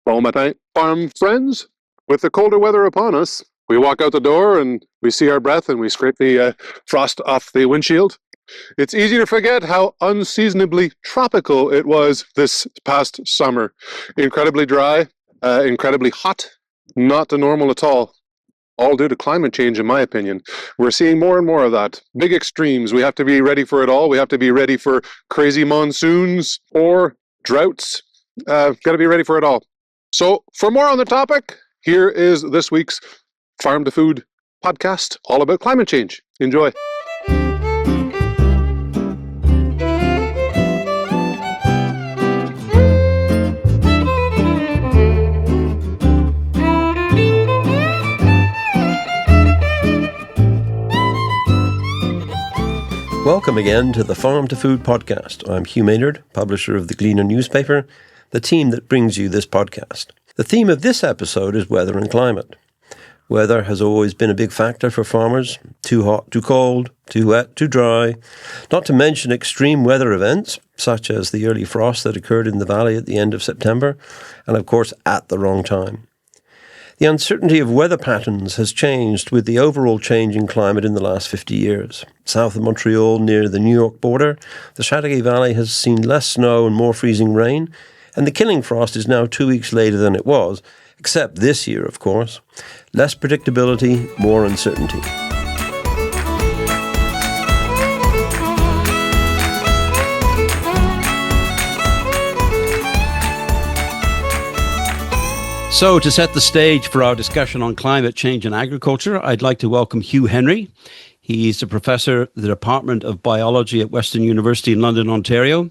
Bon matin, farm friends. With the colder weather upon us, we walk out the door and we see our breath and we scrape the frost off the windshield. It's easy to forget how unseasonably tropical it was this past summer. Incredibly dry, incredibly hot, not the normal at all due to climate change, in my opinion. We're seeing more and more of that. Big extremes. We have to be ready for it all. We have to be ready for crazy monsoons or droughts. Got to be ready for it all. So for more on the topic, here is this week's Farm to Food podcast, all about climate change. Enjoy. Welcome again to the Farm to Food podcast. I'm Hugh Maynard, publisher of the Glenelm newspaper, the team that brings you this podcast. The theme of this episode is weather and climate. Weather has always been a big factor for farmers. Too hot, too cold, too wet, too dry. Not to mention extreme weather events, such as the early frost that occurred in the valley at the end of September, and of course at the wrong time. The uncertainty of weather patterns has changed with the overall change in climate in the last 50 years. South of Montreal, near the New York border, the Chateauguay Valley has seen less snow and more freezing rain, and the killing frost is now 2 weeks later than it was, except this year, of course. Less predictability, more uncertainty. So, to set the stage for our discussion on climate change and agriculture, I'd like to welcome Hugh Henry. He's a professor at the Department of Biology at Western University in London, Ontario,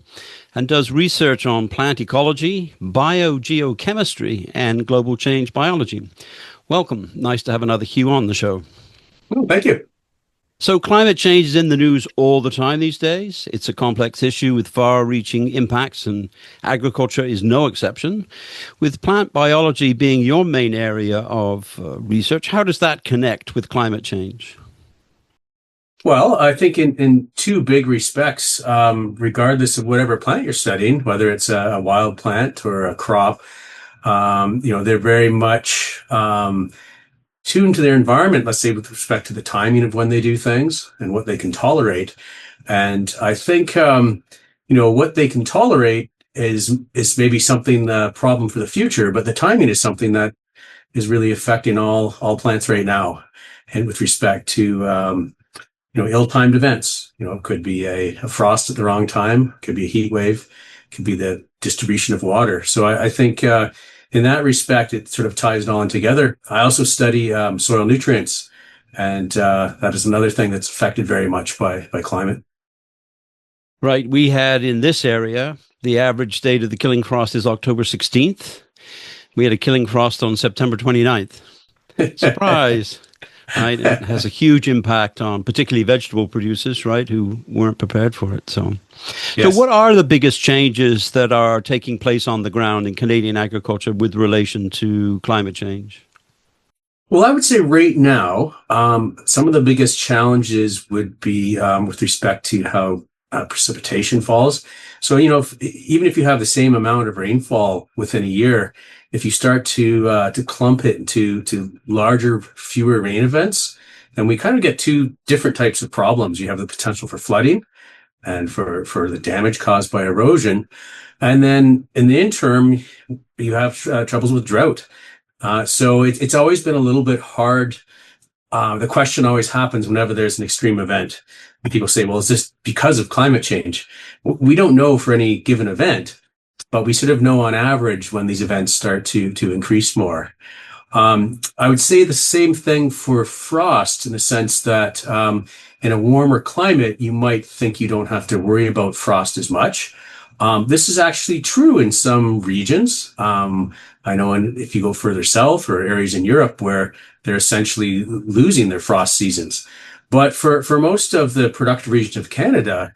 and does research on plant ecology, biogeochemistry, and global change biology. Welcome. Nice to have another Hugh on the show. Oh, thank you. So climate change is in the news all the time these days. It's a complex issue with far-reaching impacts, and agriculture is no exception. With plant biology being your main area of research, how does that connect with climate change? Well, I think in two big respects, regardless of whatever plant you're studying, whether it's a wild plant or a crop, they're very much tuned to their environment, let's say with respect to the timing of when they do things and what they can tolerate. And I think, what they can tolerate is maybe something, problem for the future, but the timing is something that is really affecting all plants right now. And with respect to, ill-timed events, it could be a frost at the wrong time, could be a heat wave, could be the distribution of water. So I think in that respect, it sort of ties it all in together. I also study soil nutrients, and that is another thing that's affected very much by climate. Right. We had in this area, the average date of the killing frost is October 16th. We had a killing frost on September 29th. Surprise. Right, it has a huge impact on particularly vegetable producers, right, who weren't prepared for it. So what are the biggest changes that are taking place on the ground in Canadian agriculture with relation to climate change? Well, I would say right now, some of the biggest challenges would be with respect to how precipitation falls. So, even if you have the same amount of rainfall within a year, if you start to clump it into larger, fewer rain events, then we kind of get two different types of problems. You have the potential for flooding and for the damage caused by erosion. And then in the interim, you have troubles with drought. So it's always been a little bit hard. The question always happens whenever there's an extreme event. People say, well, is this because of climate change? We don't know for any given event, but we sort of know on average when these events start to increase more. I would say the same thing for frost in the sense that in a warmer climate, you might think you don't have to worry about frost as much. This is actually true in some regions. I know if you go further south or areas in Europe where they're essentially losing their frost seasons. But for most of the productive regions of Canada,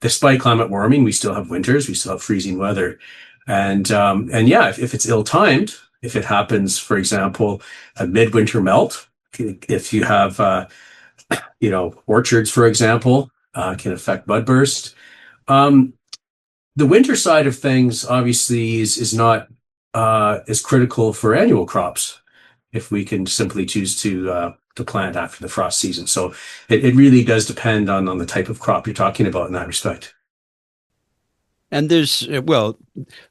despite climate warming, we still have winters, we still have freezing weather. And if it's ill-timed, if it happens, for example, a midwinter melt, if you have, orchards, for example, can affect bud burst. The winter side of things obviously is not is critical for annual crops if we can simply choose to plant after the frost season. So it really does depend on the type of crop you're talking about in that respect. And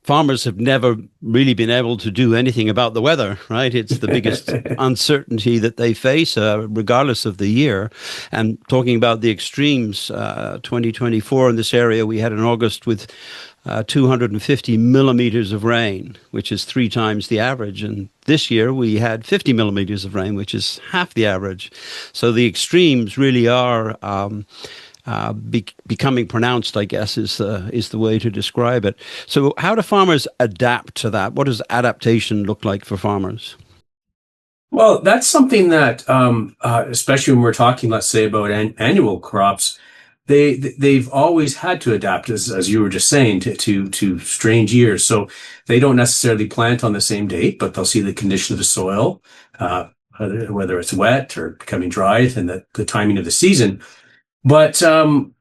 farmers have never really been able to do anything about the weather, right? It's the biggest uncertainty that they face, regardless of the year. And talking about the extremes, 2024 in this area, we had an August with 250 millimeters of rain, which is 3 times the average. And this year we had 50 millimeters of rain, which is half the average. So the extremes really are becoming pronounced, I guess, is the way to describe it. So how do farmers adapt to that? What does adaptation look like for farmers? Well, that's something that, especially when we're talking, let's say, about annual crops, they've always had to adapt, as you were just saying, to strange years. So they don't necessarily plant on the same date, but they'll see the condition of the soil, whether it's wet or becoming dry, and the timing of the season. But so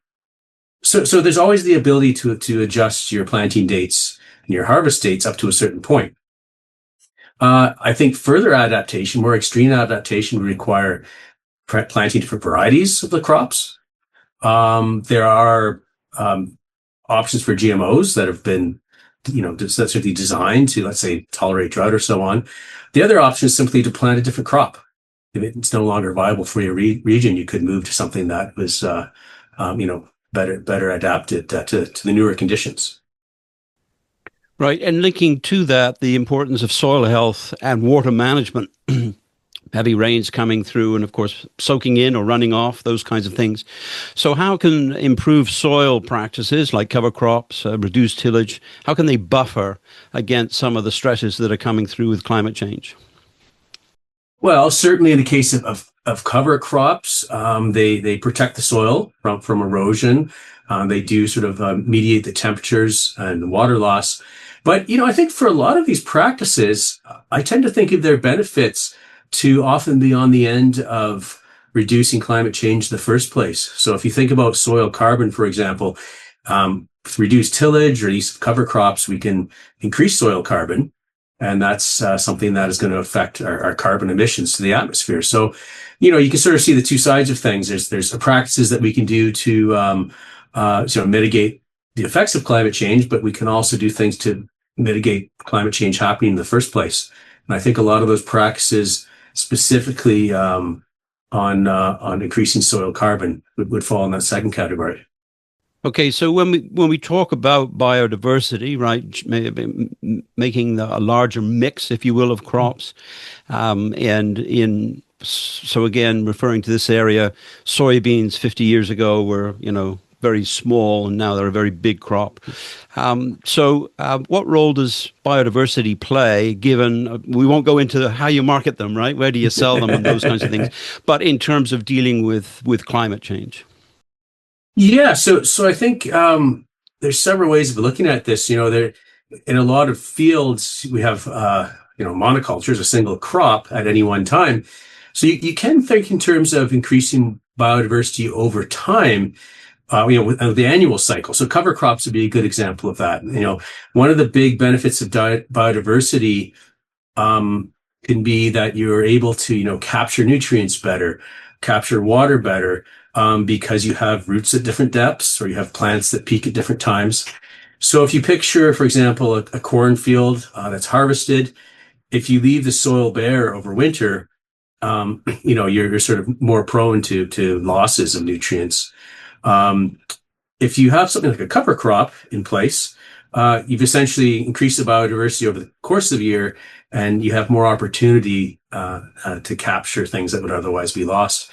there's always the ability to adjust your planting dates and your harvest dates up to a certain point. I think further adaptation, more extreme adaptation, would require planting different varieties of the crops. There are options for GMOs that have been, specifically designed to, let's say, tolerate drought or so on. The other option is simply to plant a different crop. If it's no longer viable for your region, you could move to something that was, better adapted to the newer conditions. Right. And linking to that, the importance of soil health and water management, heavy rains coming through and, of course, soaking in or running off, those kinds of things. So how can improved soil practices like cover crops, reduced tillage, how can they buffer against some of the stresses that are coming through with climate change? Well, certainly in the case of cover crops, they protect the soil from erosion. They do sort of mediate the temperatures and the water loss. But, I think for a lot of these practices, I tend to think of their benefits to often be on the end of reducing climate change in the first place. So if you think about soil carbon, for example, with reduced tillage or use of cover crops, we can increase soil carbon. And that's something that is going to affect our carbon emissions to the atmosphere. So, you can sort of see the two sides of things. There's practices that we can do to mitigate the effects of climate change, but we can also do things to mitigate climate change happening in the first place. And I think a lot of those practices, specifically on increasing soil carbon, would fall in that second category. Okay, so when we talk about biodiversity, right, making a larger mix, if you will, of crops, so again, referring to this area, soybeans 50 years ago were, very small, and now they're a very big crop. So what role does biodiversity play, given, we won't go into how you market them, right? Where do you sell them and those kinds of things, but in terms of dealing with climate change? Yeah, so I think there's several ways of looking at this. There in a lot of fields we have monocultures, a single crop at any one time. So you can think in terms of increasing biodiversity over time. With the annual cycle. So cover crops would be a good example of that. One of the big benefits of biodiversity can be that you're able to capture nutrients better, capture water better. Because you have roots at different depths, or you have plants that peak at different times. So if you picture, for example, a cornfield that's harvested, if you leave the soil bare over winter, you're sort of more prone to losses of nutrients. If you have something like a cover crop in place, you've essentially increased the biodiversity over the course of the year, and you have more opportunity to capture things that would otherwise be lost.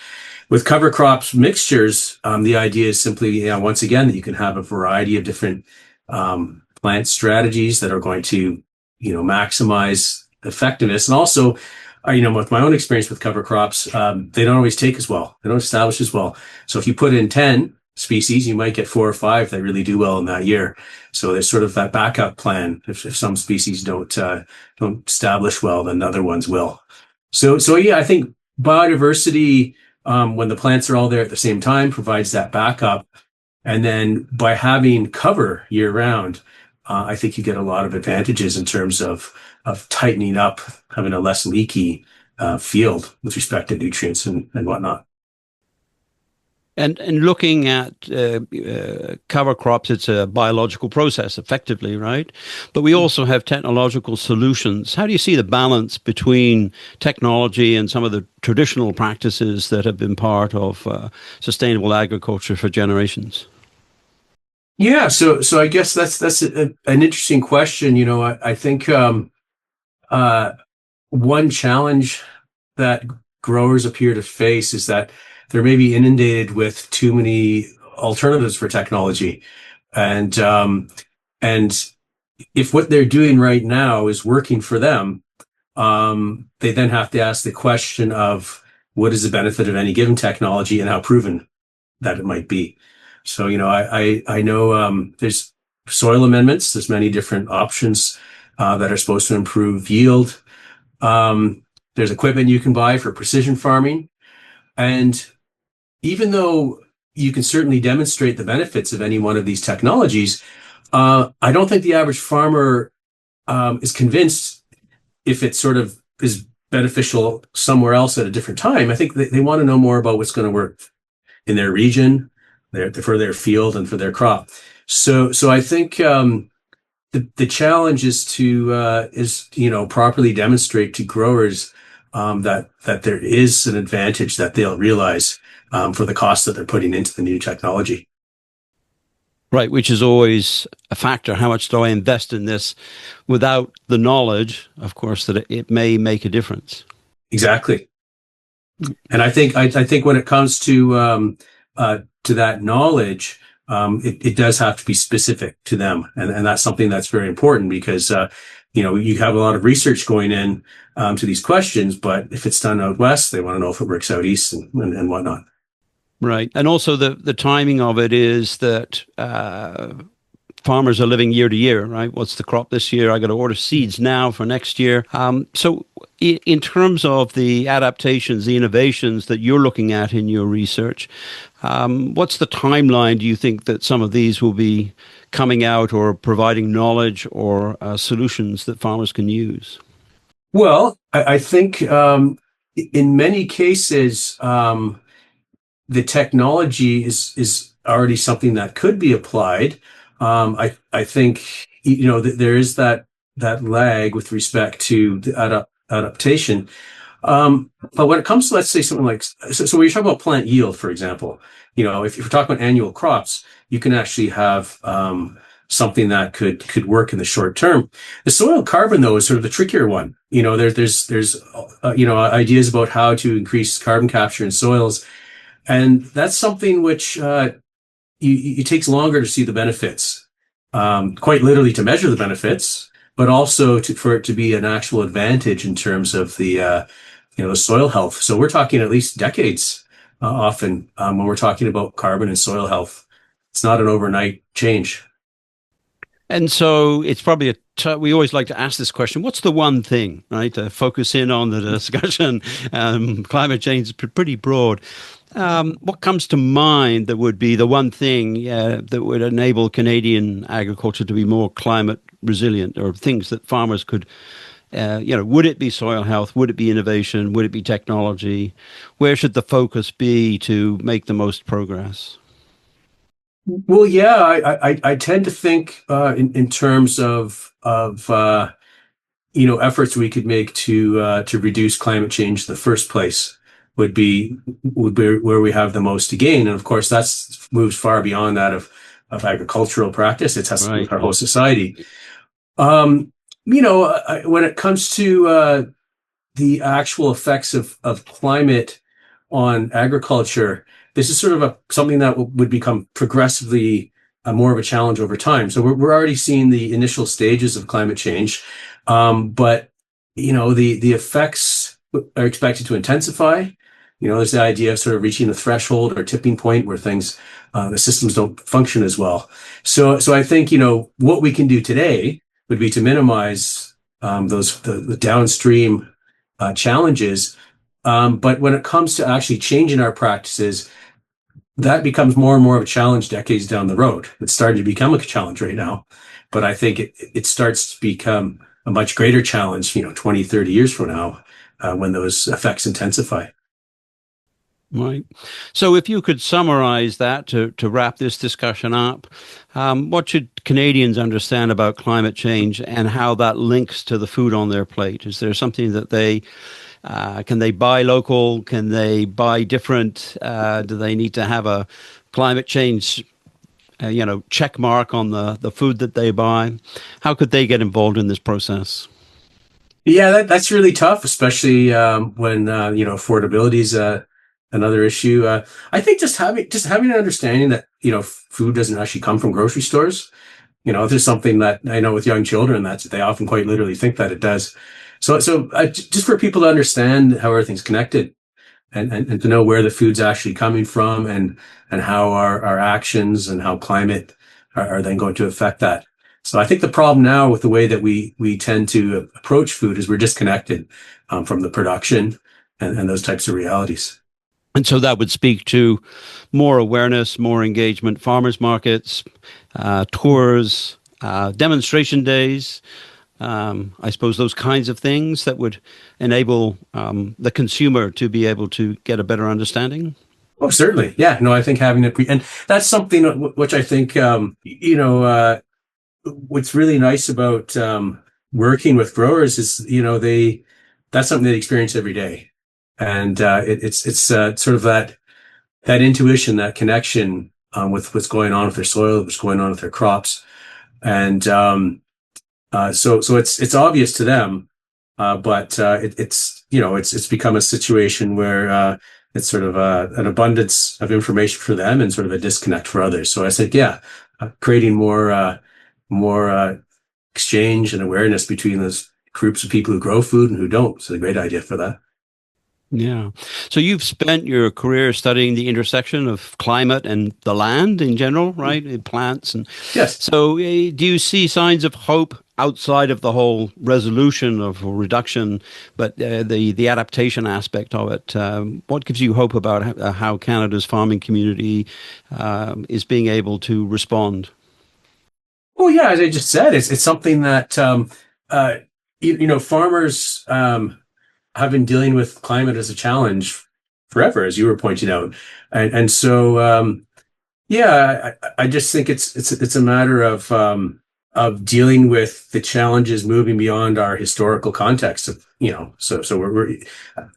With cover crops mixtures, the idea is simply, once again, that you can have a variety of different plant strategies that are going to, maximize effectiveness. And also, with my own experience with cover crops, they don't always take as well. They don't establish as well. So if you put in 10 species, you might get 4 or 5 that really do well in that year. So there's sort of that backup plan. If some species don't establish well, then other ones will. So yeah, I think biodiversity, when the plants are all there at the same time, provides that backup. And then by having cover year round, I think you get a lot of advantages in terms of tightening up, having a less leaky field with respect to nutrients and whatnot. And looking at cover crops, it's a biological process, effectively, right? But we also have technological solutions. How do you see the balance between technology and some of the traditional practices that have been part of sustainable agriculture for generations? Yeah, so I guess that's an interesting question. I think one challenge that growers appear to face is that they're maybe inundated with too many alternatives for technology, and if what they're doing right now is working for them, they then have to ask the question of what is the benefit of any given technology and how proven that it might be. So, I know there's soil amendments. There's many different options that are supposed to improve yield. There's equipment you can buy for precision farming. And even though you can certainly demonstrate the benefits of any one of these technologies, I don't think the average farmer is convinced if it sort of is beneficial somewhere else at a different time. I think they want to know more about what's going to work in their region, for their field, and for their crop. So I think the challenge is to properly demonstrate to growers that there is an advantage that they'll realize for the cost that they're putting into the new technology. Right, which is always a factor. How much do I invest in this without the knowledge, of course, that it may make a difference? Exactly. And I think when it comes to that knowledge, it does have to be specific to them, and that's something that's very important because you have a lot of research going in to these questions, but if it's done out west, they want to know if it works out east and whatnot. Right. And also the timing of it is that farmers are living year to year, right? What's the crop this year? I got to order seeds now for next year. So in terms of the adaptations, the innovations that you're looking at in your research, what's the timeline, do you think, that some of these will be coming out or providing knowledge or solutions that farmers can use? Well, I think in many cases, the technology is already something that could be applied. I think there is that lag with respect to the adaptation. But when it comes to, let's say, something like so when you talk about plant yield, for example, if you're talking about annual crops, you can actually have something that could work in the short term. The soil carbon, though, is sort of the trickier one. There's ideas about how to increase carbon capture in soils. And that's something which it takes longer to see the benefits, quite literally to measure the benefits, but also for it to be an actual advantage in terms of the soil health. So we're talking at least decades often when we're talking about carbon and soil health. It's not an overnight change. And so it's probably we always like to ask this question: what's the one thing, right? To focus in on the discussion. Climate change is pretty broad. What comes to mind that would be the one thing that would enable Canadian agriculture to be more climate resilient, or things that farmers could, would it be soil health? Would it be innovation? Would it be technology? Where should the focus be to make the most progress? Well, yeah, I tend to think in terms of efforts we could make to reduce climate change in the first place would be where we have the most to gain. And of course, that's moves far beyond that of agricultural practice. It has to do with our whole society. When it comes to the actual effects of climate on agriculture, this is sort of something that would become progressively more of a challenge over time. So we're already seeing the initial stages of climate change, but the effects are expected to intensify. There's the idea of sort of reaching a threshold or tipping point where things, the systems don't function as well. So I think, what we can do today would be to minimize the downstream challenges. But when it comes to actually changing our practices, that becomes more and more of a challenge decades down the road. It's starting to become a challenge right now, but I think it starts to become a much greater challenge, 20, 30 years from now, when those effects intensify. Right. So if you could summarize that to wrap this discussion up, what should Canadians understand about climate change and how that links to the food on their plate? Is there something that can they buy local? Can they buy different? Do they need to have a climate change, check mark on the food that they buy? How could they get involved in this process? Yeah, that's really tough, especially when affordability is another issue. I think just having an understanding that food doesn't actually come from grocery stores. There's something that I know with young children that they often quite literally think that it does. So just for people to understand how everything's connected, and to know where the food's actually coming from, and how our actions and how climate are then going to affect that. So I think the problem now with the way that we tend to approach food is we're disconnected from the production and those types of realities. And so that would speak to more awareness, more engagement, farmers markets, tours, demonstration days, I suppose those kinds of things that would enable the consumer to be able to get a better understanding. Oh, certainly. Yeah. No, I think having it, and that's something which I think, what's really nice about working with growers is, that's something they experience every day. And it's sort of that intuition, that connection with what's going on with their soil, what's going on with their crops, and so it's obvious to them, but it's become a situation where it's sort of an abundance of information for them and sort of a disconnect for others. So I said, creating more exchange and awareness between those groups of people who grow food and who don't. It's a great idea for that. Yeah. So you've spent your career studying the intersection of climate and the land in general, right? Plants and yes. So do you see signs of hope outside of the whole resolution of reduction, but the adaptation aspect of it? What gives you hope about how Canada's farming community is being able to respond? Well, yeah, as I just said, it's something that farmers have been dealing with climate as a challenge forever, as you were pointing out, and so I just think it's a matter of dealing with the challenges moving beyond our historical context of so we're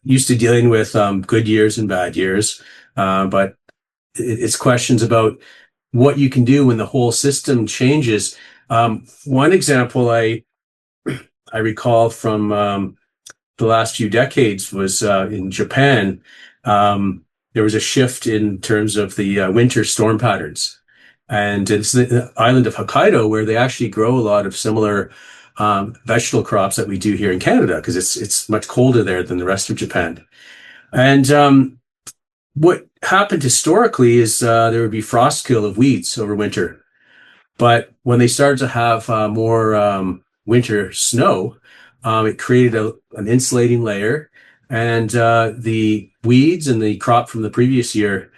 used to dealing with good years and bad years, but it's questions about what you can do when the whole system changes. One example I recall from the last few decades was in Japan. There was a shift in terms of the winter storm patterns. And it's the island of Hokkaido where they actually grow a lot of similar vegetable crops that we do here in Canada, because it's much colder there than the rest of Japan. And what happened historically is there would be frost kill of weeds over winter. But when they started to have more winter snow, it created an insulating layer, and the weeds and the crop from the previous year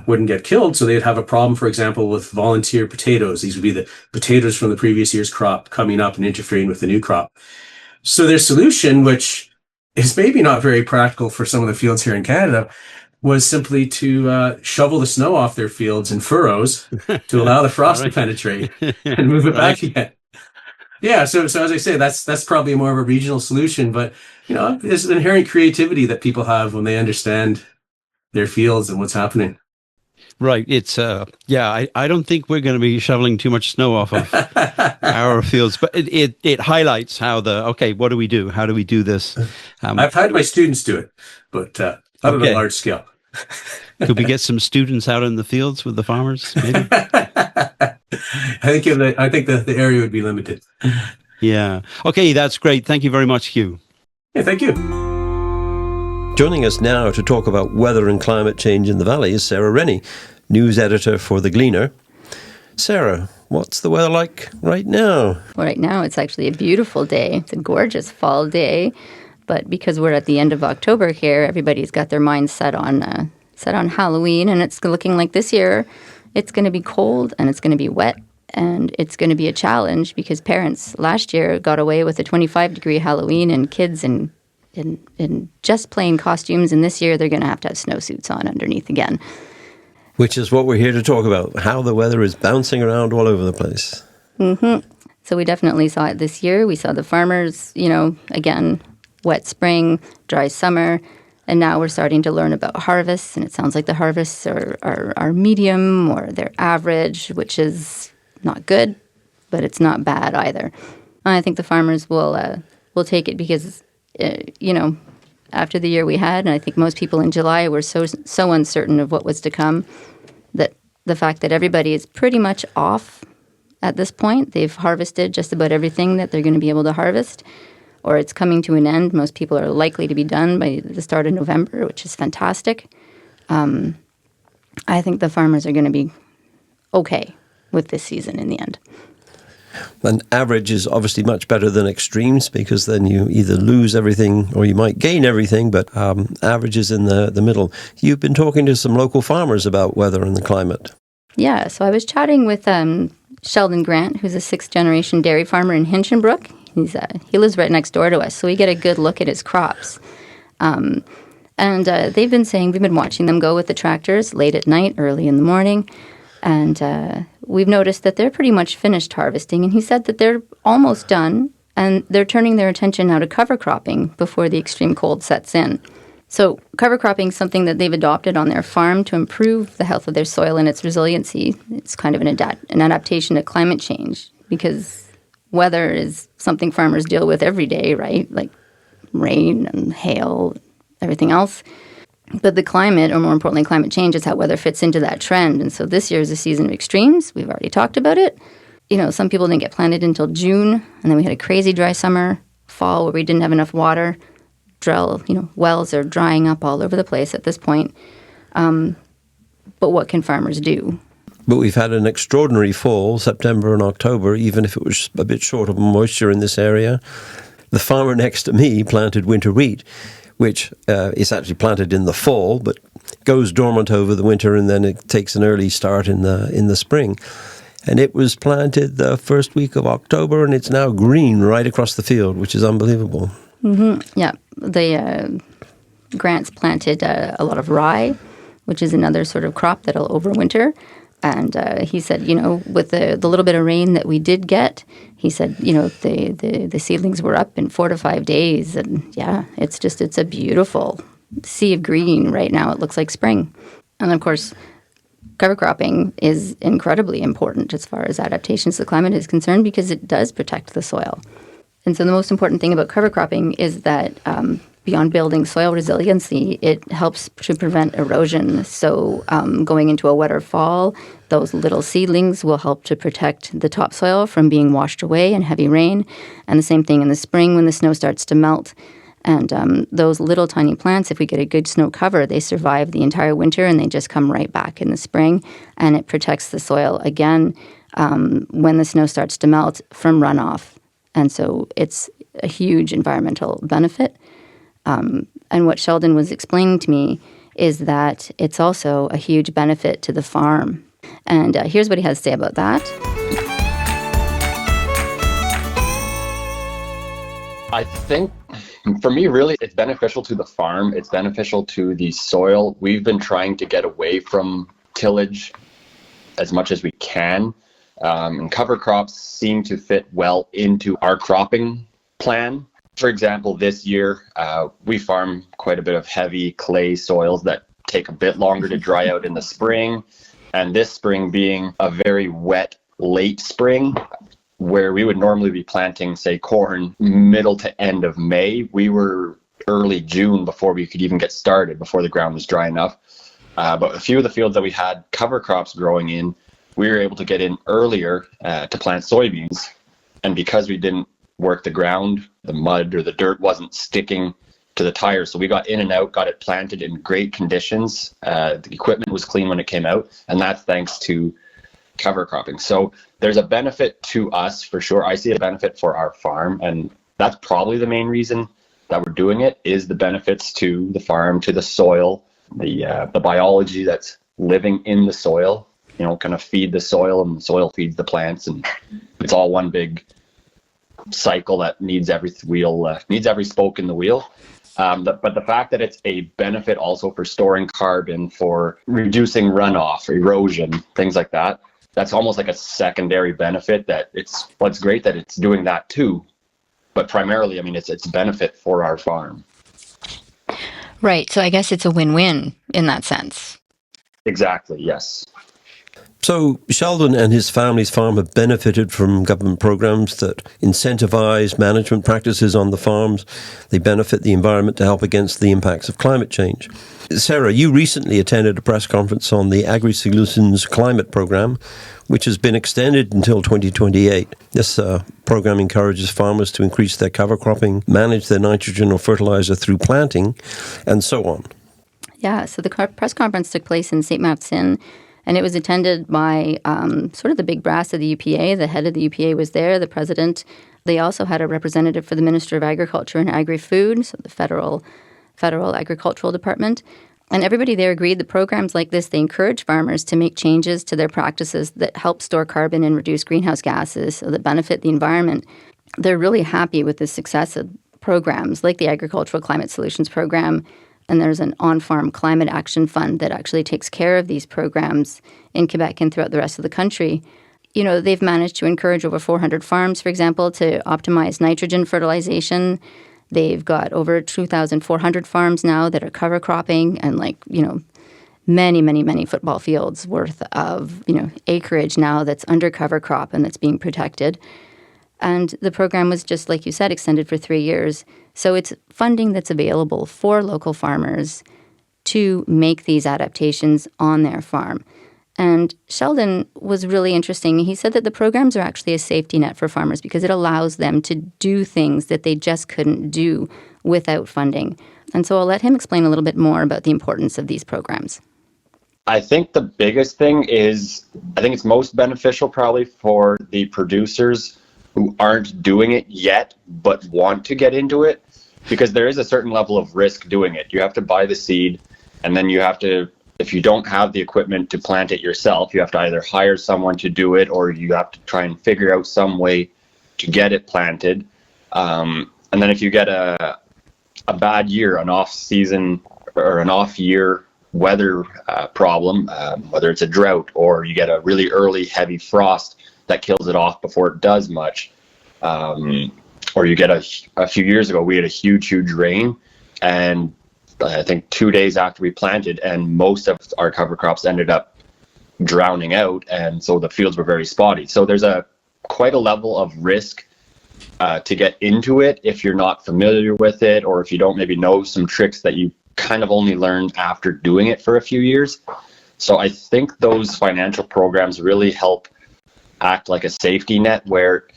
wouldn't get killed. So they'd have a problem, for example, with volunteer potatoes. These would be the potatoes from the previous year's crop coming up and interfering with the new crop. So their solution, which is maybe not very practical for some of the fields here in Canada, was simply to shovel the snow off their fields in furrows to allow the frost to penetrate and move it back again. Yeah, so as I say, that's probably more of a regional solution, but there's an inherent creativity that people have when they understand their fields and what's happening. Right. It's I don't think we're going to be shoveling too much snow off of our fields, but it highlights how what do we do? How do we do this? I've had my students do it, but not on a large scale. Could we get some students out in the fields with the farmers? Maybe. I think the area would be limited. Yeah. Okay, that's great. Thank you very much, Hugh. Yeah, thank you. Joining us now to talk about weather and climate change in the valley is Sarah Rennie, news editor for The Gleaner. Sarah, what's the weather like right now? Well, right now it's actually a beautiful day. It's a gorgeous fall day. But because we're at the end of October here, everybody's got their minds set on set on Halloween, and it's looking like this year it's going to be cold and it's going to be wet and it's going to be a challenge because parents last year got away with a 25-degree Halloween and kids in just plain costumes, and this year they're going to have snowsuits on underneath again. Which is what we're here to talk about, how the weather is bouncing around all over the place. Mm-hmm. So we definitely saw it this year. We saw the farmers, again, wet spring, dry summer, and now we're starting to learn about harvests, and it sounds like the harvests are medium or they're average, which is not good, but it's not bad either. I think the farmers will take it because, after the year we had, and I think most people in July were so uncertain of what was to come, that the fact that everybody is pretty much off at this point, they've harvested just about everything that they're going to be able to harvest, or it's coming to an end. Most people are likely to be done by the start of November, which is fantastic. I think the farmers are going to be okay with this season in the end. And average is obviously much better than extremes because then you either lose everything or you might gain everything, but average is in the middle. You've been talking to some local farmers about weather and the climate. Yeah, so I was chatting with Sheldon Grant, who's a sixth-generation dairy farmer in Hinchinbrook. He lives right next door to us, so we get a good look at his crops. And they've been saying, we've been watching them go with the tractors late at night, early in the morning, and we've noticed that they're pretty much finished harvesting, and he said that they're almost done, and they're turning their attention now to cover cropping before the extreme cold sets in. So cover cropping is something that they've adopted on their farm to improve the health of their soil and its resiliency. It's kind of an adaptation to climate change because weather is something farmers deal with every day, right? Like rain and hail, everything else. But the climate, or more importantly, climate change, is how weather fits into that trend. And so this year is a season of extremes. We've already talked about it. Some people didn't get planted until June, and then we had a crazy dry summer, fall where we didn't have enough water. Wells are drying up all over the place at this point. But what can farmers do? But we've had an extraordinary fall, September and October, even if it was a bit short of moisture in this area. The farmer next to me planted winter wheat, which is actually planted in the fall, but goes dormant over the winter, and then it takes an early start in the spring. And it was planted the first week of October, and it's now green right across the field, which is unbelievable. Mm-hmm. Yeah, the Grants planted a lot of rye, which is another sort of crop that'll overwinter. And he said, with the little bit of rain that we did get, he said, the seedlings were up in 4 to 5 days. And yeah, it's a beautiful sea of green right now. It looks like spring. And of course, cover cropping is incredibly important as far as adaptations to the climate is concerned because it does protect the soil. And so the most important thing about cover cropping is that beyond building soil resiliency, it helps to prevent erosion. So going into a wetter fall, those little seedlings will help to protect the topsoil from being washed away in heavy rain. And the same thing in the spring when the snow starts to melt. And those little tiny plants, if we get a good snow cover, they survive the entire winter and they just come right back in the spring. And it protects the soil again when the snow starts to melt from runoff. And so it's a huge environmental benefit. And what Sheldon was explaining to me is that it's also a huge benefit to the farm. And here's what he has to say about that. I think, for me, really, it's beneficial to the farm. It's beneficial to the soil. We've been trying to get away from tillage as much as we can. And cover crops seem to fit well into our cropping plan. For example, this year, we farm quite a bit of heavy clay soils that take a bit longer to dry out in the spring. And this spring being a very wet, late spring, where we would normally be planting, say, corn middle to end of May, we were early June before we could even get started, before the ground was dry enough. But a few of the fields that we had cover crops growing in, we were able to get in earlier to plant soybeans. And because we didn't work the ground, the mud or the dirt wasn't sticking to the tires. So we got in and out, got it planted in great conditions. The equipment was clean when it came out, and that's thanks to cover cropping. So there's a benefit to us for sure. I see a benefit for our farm, and that's probably the main reason that we're doing it, is the benefits to the farm, to the soil. the biology that's living in the soil, kind of feed the soil, and the soil feeds the plants, and it's all one big cycle that needs every spoke in the wheel. But the fact that it's a benefit also for storing carbon, for reducing runoff, erosion, things like that, that's almost like a secondary benefit. It's great that it's doing that too, but primarily, it's a benefit for our farm. Right. So I guess it's a win-win in that sense. Exactly. Yes. So Sheldon and his family's farm have benefited from government programs that incentivize management practices on the farms. They benefit the environment to help against the impacts of climate change. Sarah, you recently attended a press conference on the Agri-Solutions Climate Program, which has been extended until 2028. This program encourages farmers to increase their cover cropping, manage their nitrogen or fertilizer through planting, and so on. Yeah, so the press conference took place in St. Martin, and it was attended by sort of the big brass of the UPA. The head of the UPA was there, the president. They also had a representative for the Minister of Agriculture and Agri-Food, so the federal agricultural department. And everybody there agreed that programs like this, they encourage farmers to make changes to their practices that help store carbon and reduce greenhouse gases, so that benefit the environment. They're really happy with the success of programs like the Agricultural Climate Solutions Program. And there's an on-farm climate action fund that actually takes care of these programs in Quebec and throughout the rest of the country. They've managed to encourage over 400 farms, for example, to optimize nitrogen fertilization. They've got over 2,400 farms now that are cover cropping, and many, many, many football fields worth of, acreage now that's under cover crop and that's being protected. And the program was, just like you said, extended for 3 years. So it's funding that's available for local farmers to make these adaptations on their farm. And Sheldon was really interesting. He said that the programs are actually a safety net for farmers because it allows them to do things that they just couldn't do without funding. And so I'll let him explain a little bit more about the importance of these programs. I think the biggest thing is, I think it's most beneficial probably for the producers who aren't doing it yet but want to get into it, because there is a certain level of risk doing it. You have to buy the seed, and then you have to, if you don't have the equipment to plant it yourself, you have to either hire someone to do it, or you have to try and figure out some way to get it planted. And then if you get a bad year, an off-season or an off-year weather problem, whether it's a drought or you get a really early heavy frost that kills it off before it does much, or you get a few years ago, we had a huge rain, and I think 2 days after we planted, and most of our cover crops ended up drowning out, and so the fields were very spotty. So there's quite a level of risk to get into it if you're not familiar with it, or if you don't maybe know some tricks that you kind of only learned after doing it for a few years. So I think those financial programs really help act like a safety net, where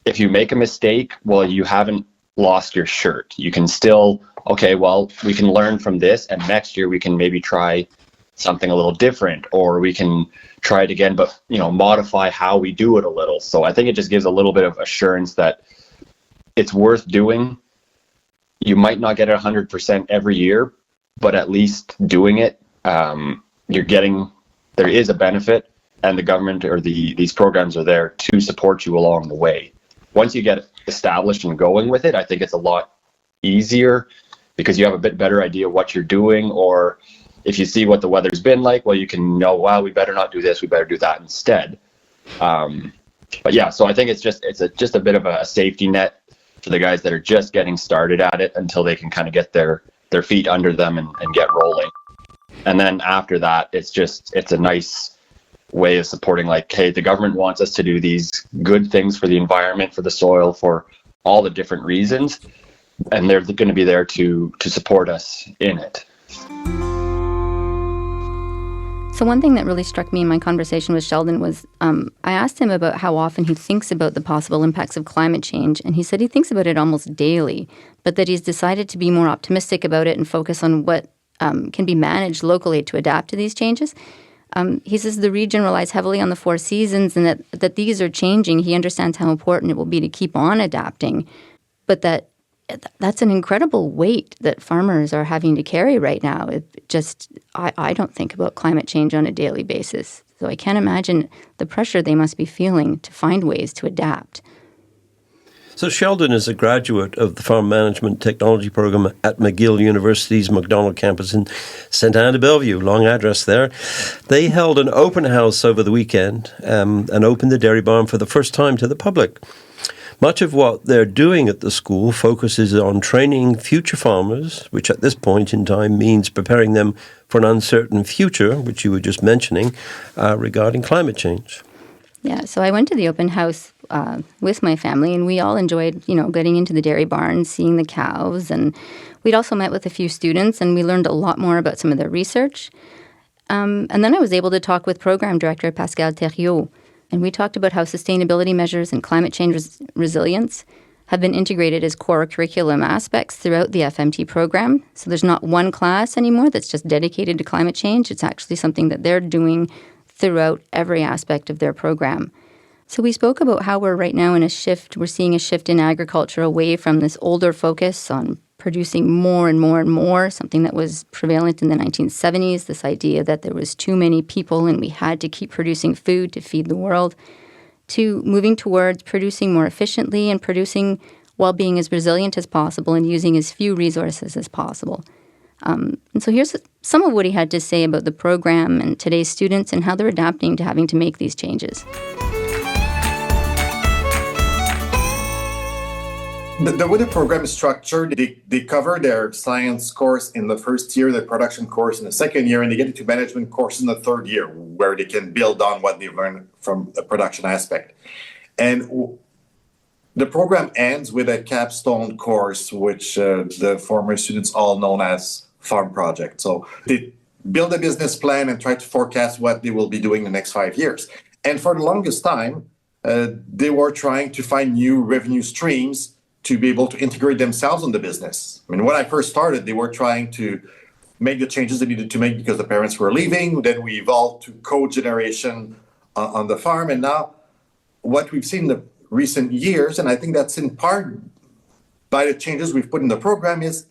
if you make a mistake, well, you haven't lost your shirt. You can still, okay, well, we can learn from this, and next year we can maybe try something a little different, or we can try it again, but modify how we do it a little. So I think it just gives a little bit of assurance that it's worth doing. You might not get it 100% every year, but at least doing it, there is a benefit, and the government or these programs are there to support you along the way. Once you get established and going with it, I think it's a lot easier because you have a bit better idea what you're doing, or if you see what the weather's been like, well, you can know, well, we better not do this, we better do that instead. But yeah, so I think it's just a bit of a safety net for the guys that are just getting started at it until they can kind of get their feet under them and get rolling. And then after that, it's a nice way of supporting, like, hey, the government wants us to do these good things for the environment, for the soil, for all the different reasons, and they're going to be there to support us in it. So one thing that really struck me in my conversation with Sheldon was I asked him about how often he thinks about the possible impacts of climate change, and he said he thinks about it almost daily, but that he's decided to be more optimistic about it and focus on what can be managed locally to adapt to these changes. He says the region relies heavily on the four seasons, and that these are changing. He understands how important it will be to keep on adapting, but that that's an incredible weight that farmers are having to carry right now. I don't think about climate change on a daily basis. So I can't imagine the pressure they must be feeling to find ways to adapt. So Sheldon is a graduate of the Farm Management Technology Program at McGill University's Macdonald campus in St. Anne de Bellevue, long address there. They held an open house over the weekend and opened the dairy barn for the first time to the public. Much of what they're doing at the school focuses on training future farmers, which at this point in time means preparing them for an uncertain future, which you were just mentioning, regarding climate change. Yeah, so I went to the open house with my family, and we all enjoyed, getting into the dairy barn, seeing the cows, and we'd also met with a few students, and we learned a lot more about some of their research. And then I was able to talk with Program Director Pascal Thériault, and we talked about how sustainability measures and climate change resilience have been integrated as core curriculum aspects throughout the FMT program. So there's not one class anymore that's just dedicated to climate change. It's actually something that they're doing throughout every aspect of their program. So we spoke about how we're right now in a shift. We're seeing a shift in agriculture away from this older focus on producing more and more and more, something that was prevalent in the 1970s, this idea that there was too many people and we had to keep producing food to feed the world, to moving towards producing more efficiently and producing while being as resilient as possible and using as few resources as possible. And so here's some of what he had to say about the program and today's students and how they're adapting to having to make these changes. The way the program is structured, they cover their science course in the first year, the production course in the second year, and they get into management course in the third year, where they can build on what they've learned from the production aspect. And the program ends with a capstone course, which the former students all known as Farm Project. So they build a business plan and try to forecast what they will be doing the next 5 years. And for the longest time, they were trying to find new revenue streams to be able to integrate themselves in the business. I mean, when I first started, they were trying to make the changes they needed to make because the parents were leaving. Then we evolved to co-generation on the farm. And now what we've seen in the recent years, and I think that's in part by the changes we've put in the program, is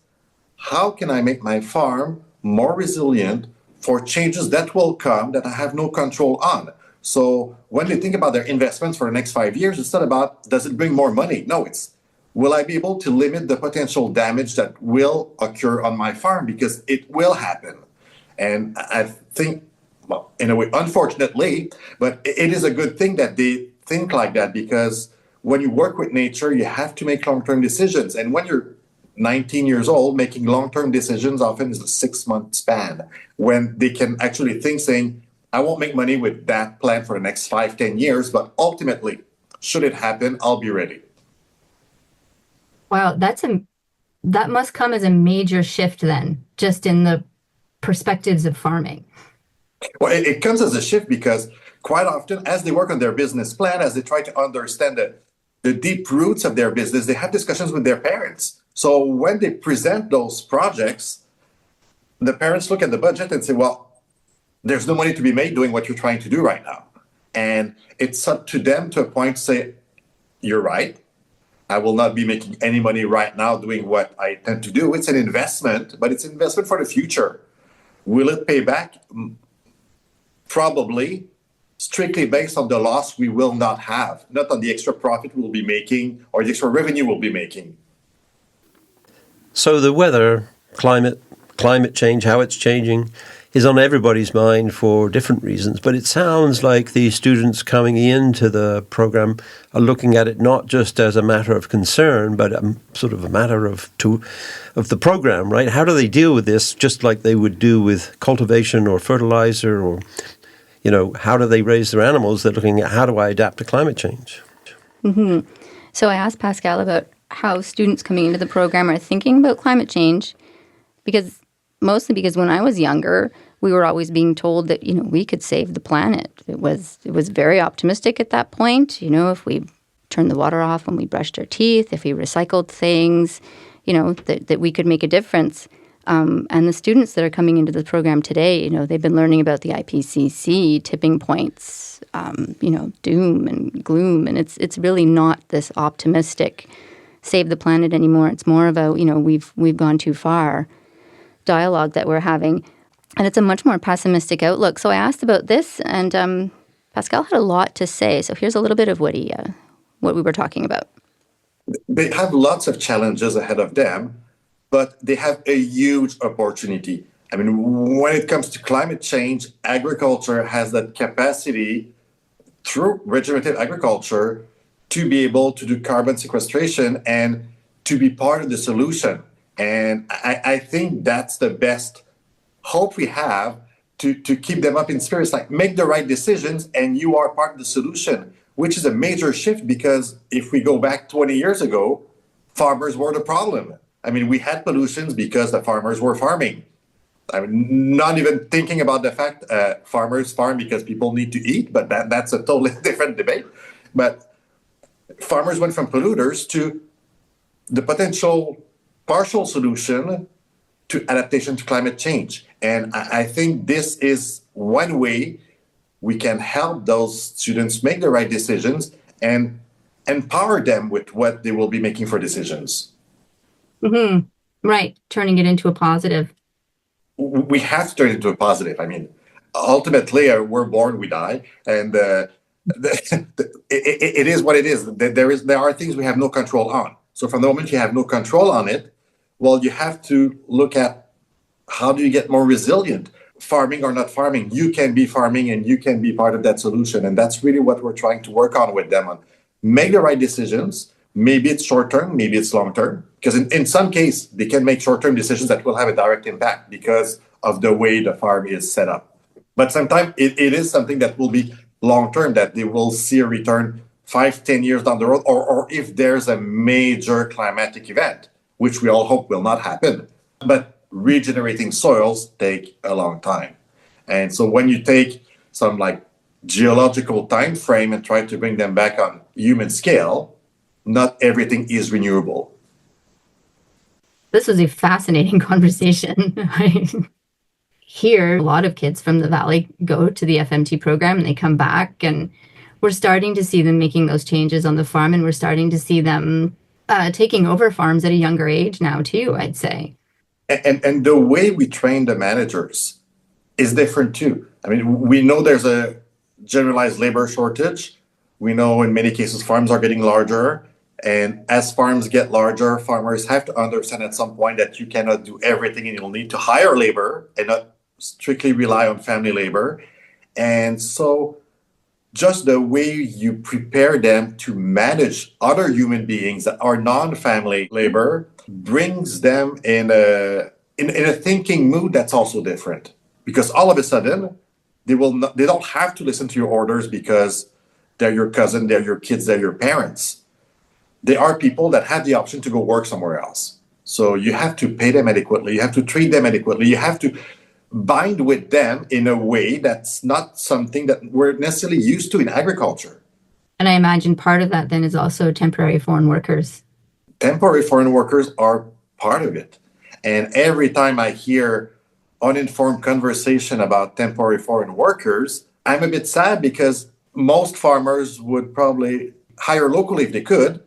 how can I make my farm more resilient for changes that will come that I have no control on? So when they think about their investments for the next 5 years, it's not about, does it bring more money? No, it's, will I be able to limit the potential damage that will occur on my farm? Because it will happen. And I think, well, in a way, unfortunately, but it is a good thing that they think like that, because when you work with nature, you have to make long-term decisions. And when you're 19 years old, making long-term decisions often is a 6-month span, when they can actually think saying, I won't make money with that plan for the next 5-10 years, but ultimately, should it happen, I'll be ready. Wow, that must come as a major shift then, just in the perspectives of farming. Well, it comes as a shift because quite often, as they work on their business plan, as they try to understand the deep roots of their business, they have discussions with their parents. So when they present those projects, the parents look at the budget and say, well, there's no money to be made doing what you're trying to do right now. And it's up to them to a point to say, you're right. I will not be making any money right now doing what I tend to do. It's an investment, but it's an investment for the future. Will it pay back? Probably, strictly based on the loss we will not have, not on the extra profit we'll be making or the extra revenue we'll be making. So the weather, climate change, how it's changing, is on everybody's mind for different reasons. But it sounds like the students coming into the program are looking at it not just as a matter of concern, but sort of a matter of the program, right? How do they deal with this, just like they would do with cultivation or fertilizer, or, how do they raise their animals? They're looking at, how do I adapt to climate change? Mm-hmm. So I asked Pascal about how students coming into the program are thinking about climate change, mostly because when I was younger, we were always being told that, we could save the planet. It was very optimistic at that point. If we turned the water off when we brushed our teeth, if we recycled things, that we could make a difference. And the students that are coming into the program today, they've been learning about the IPCC, tipping points, doom and gloom. And it's really not this optimistic save the planet anymore. It's more about, we've gone too far dialogue that we're having. And it's a much more pessimistic outlook. So I asked about this, and Pascal had a lot to say. So here's a little bit of what we were talking about. They have lots of challenges ahead of them, but they have a huge opportunity. I mean, when it comes to climate change, agriculture has that capacity through regenerative agriculture to be able to do carbon sequestration and to be part of the solution. And I think that's the best hope we have to keep them up in spirits, like make the right decisions and you are part of the solution, which is a major shift because if we go back 20 years ago, farmers were the problem. I mean, we had pollutions because the farmers were farming. I mean, not even thinking about the fact farmers farm because people need to eat, but that's a totally different debate. But farmers went from polluters to the potential partial solution to adaptation to climate change. And I think this is one way we can help those students make the right decisions and empower them with what they will be making for decisions. Mm-hmm. Right. Turning it into a positive. We have to turn it into a positive. I mean, ultimately, we're born, we die. And it is what it is. There are things we have no control on. So from the moment you have no control on it, well, you have to look at how do you get more resilient? Farming or not farming, you can be farming and you can be part of that solution. And that's really what we're trying to work on with them on. Make the right decisions. Maybe it's short term, maybe it's long term. Because in some case, they can make short term decisions that will have a direct impact because of the way the farm is set up. But sometimes it is something that will be long term, that they will see a return 5-10 years down the road, or if there's a major climatic event, which we all hope will not happen. But regenerating soils take a long time. And so when you take some like geological time frame and try to bring them back on human scale, not everything is renewable. This was a fascinating conversation. I hear a lot of kids from the Valley go to the FMT program and they come back, and we're starting to see them making those changes on the farm, and we're starting to see them taking over farms at a younger age now too, I'd say. And the way we train the managers is different too. I mean, we know there's a generalized labor shortage. We know in many cases farms are getting larger. And as farms get larger, farmers have to understand at some point that you cannot do everything and you'll need to hire labor and not strictly rely on family labor. And so just the way you prepare them to manage other human beings that are non-family labor brings them in a thinking mood that's also different. Because all of a sudden, they don't have to listen to your orders because they're your cousin, they're your kids, they're your parents. They are people that have the option to go work somewhere else. So you have to pay them adequately, you have to treat them adequately, you have to bind with them in a way that's not something that we're necessarily used to in agriculture. And I imagine part of that then is also temporary foreign workers. Temporary foreign workers are part of it. And every time I hear uninformed conversation about temporary foreign workers, I'm a bit sad because most farmers would probably hire locally if they could.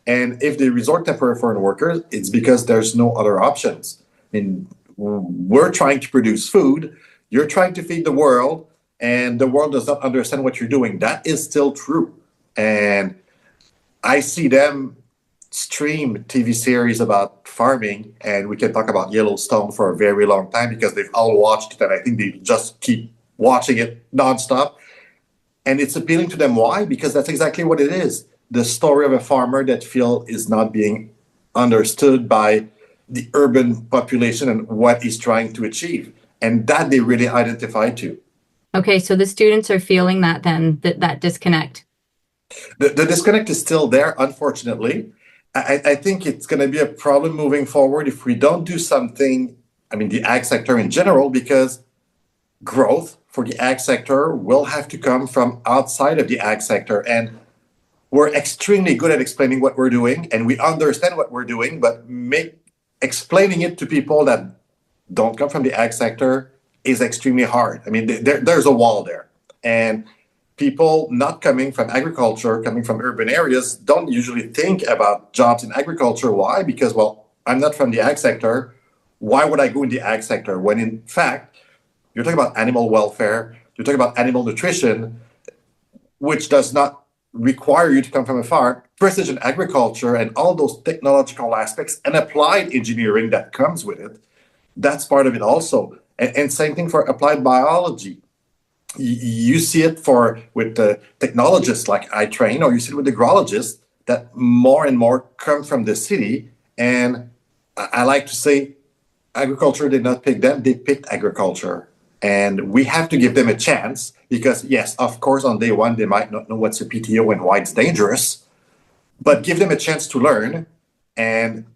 And if they resort to temporary foreign workers, it's because there's no other options. I mean, we're trying to produce food, you're trying to feed the world, and the world does not understand what you're doing. That is still true. And I see them stream TV series about farming, and we can talk about Yellowstone for a very long time because they've all watched it, and I think they just keep watching it nonstop. And it's appealing to them. Why? Because that's exactly what it is. The story of a farmer that is not being understood by the urban population and what he's trying to achieve. And that they really identify to. Okay, so the students are feeling that then, that disconnect. The disconnect is still there, unfortunately. I think it's going to be a problem moving forward if we don't do something, I mean, the ag sector in general, because growth for the ag sector will have to come from outside of the ag sector. And we're extremely good at explaining what we're doing, and we understand what we're doing, but explaining it to people that don't come from the ag sector is extremely hard. I mean, there's a wall there. And people not coming from agriculture, coming from urban areas, don't usually think about jobs in agriculture. Why? Because, well, I'm not from the ag sector. Why would I go in the ag sector? When in fact, you're talking about animal welfare, you're talking about animal nutrition, which does not require you to come from a farm. Precision agriculture and all those technological aspects and applied engineering that comes with it, that's part of it also. And same thing for applied biology. You see it with the technologists like I train, or you see it with the agrologists that more and more come from the city. And I like to say agriculture did not pick them, they picked agriculture. And we have to give them a chance because, yes, of course, on day one, they might not know what's a PTO and why it's dangerous, but give them a chance to learn and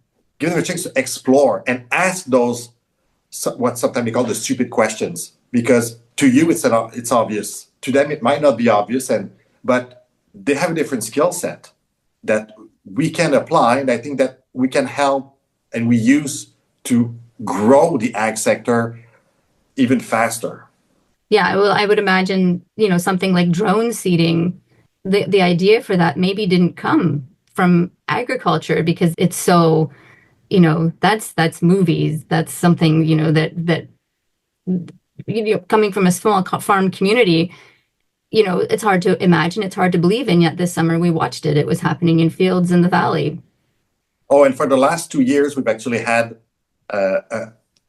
give them a chance to explore and ask those, what sometimes we call the stupid questions, because to you, it's obvious. To them, it might not be obvious, but they have a different skill set that we can apply, and I think that we can help and we use to grow the ag sector even faster. Yeah, well, I would imagine, something like drone seeding, the idea for that maybe didn't come from agriculture because it's so, that's movies. That's something, that coming from a small farm community, it's hard to imagine, it's hard to believe. And yet this summer we watched it. It was happening in fields in the valley. Oh, and for the last 2 years, we've actually had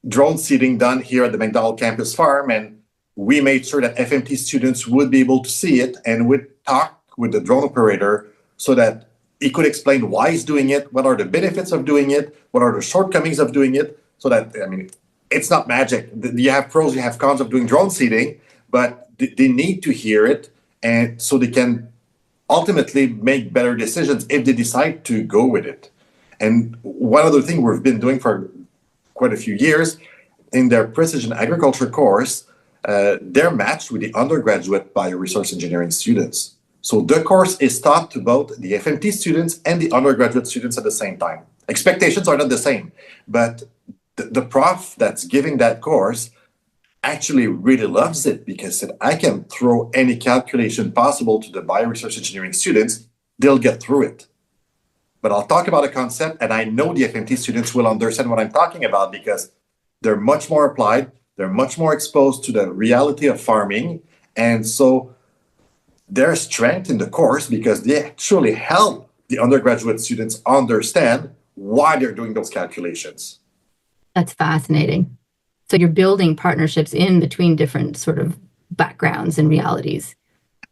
drone seeding done here at the Macdonald campus farm, and we made sure that FMT students would be able to see it and would talk with the drone operator so that he could explain why he's doing it, what are the benefits of doing it, what are the shortcomings of doing it, so that, it's not magic. You have pros, you have cons of doing drone seeding, but they need to hear it, and so they can ultimately make better decisions if they decide to go with it. And one other thing we've been doing for quite a few years, in their precision agriculture course, they're matched with the undergraduate bioresource engineering students. So the course is taught to both the FMT students and the undergraduate students at the same time. Expectations are not the same, but the prof that's giving that course actually really loves it because I can throw any calculation possible to the bioresource engineering students, they'll get through it. But I'll talk about a concept, and I know the FMT students will understand what I'm talking about because they're much more applied, they're much more exposed to the reality of farming, and so their strength in the course because they actually help the undergraduate students understand why they're doing those calculations. That's fascinating. So you're building partnerships in between different sort of backgrounds and realities.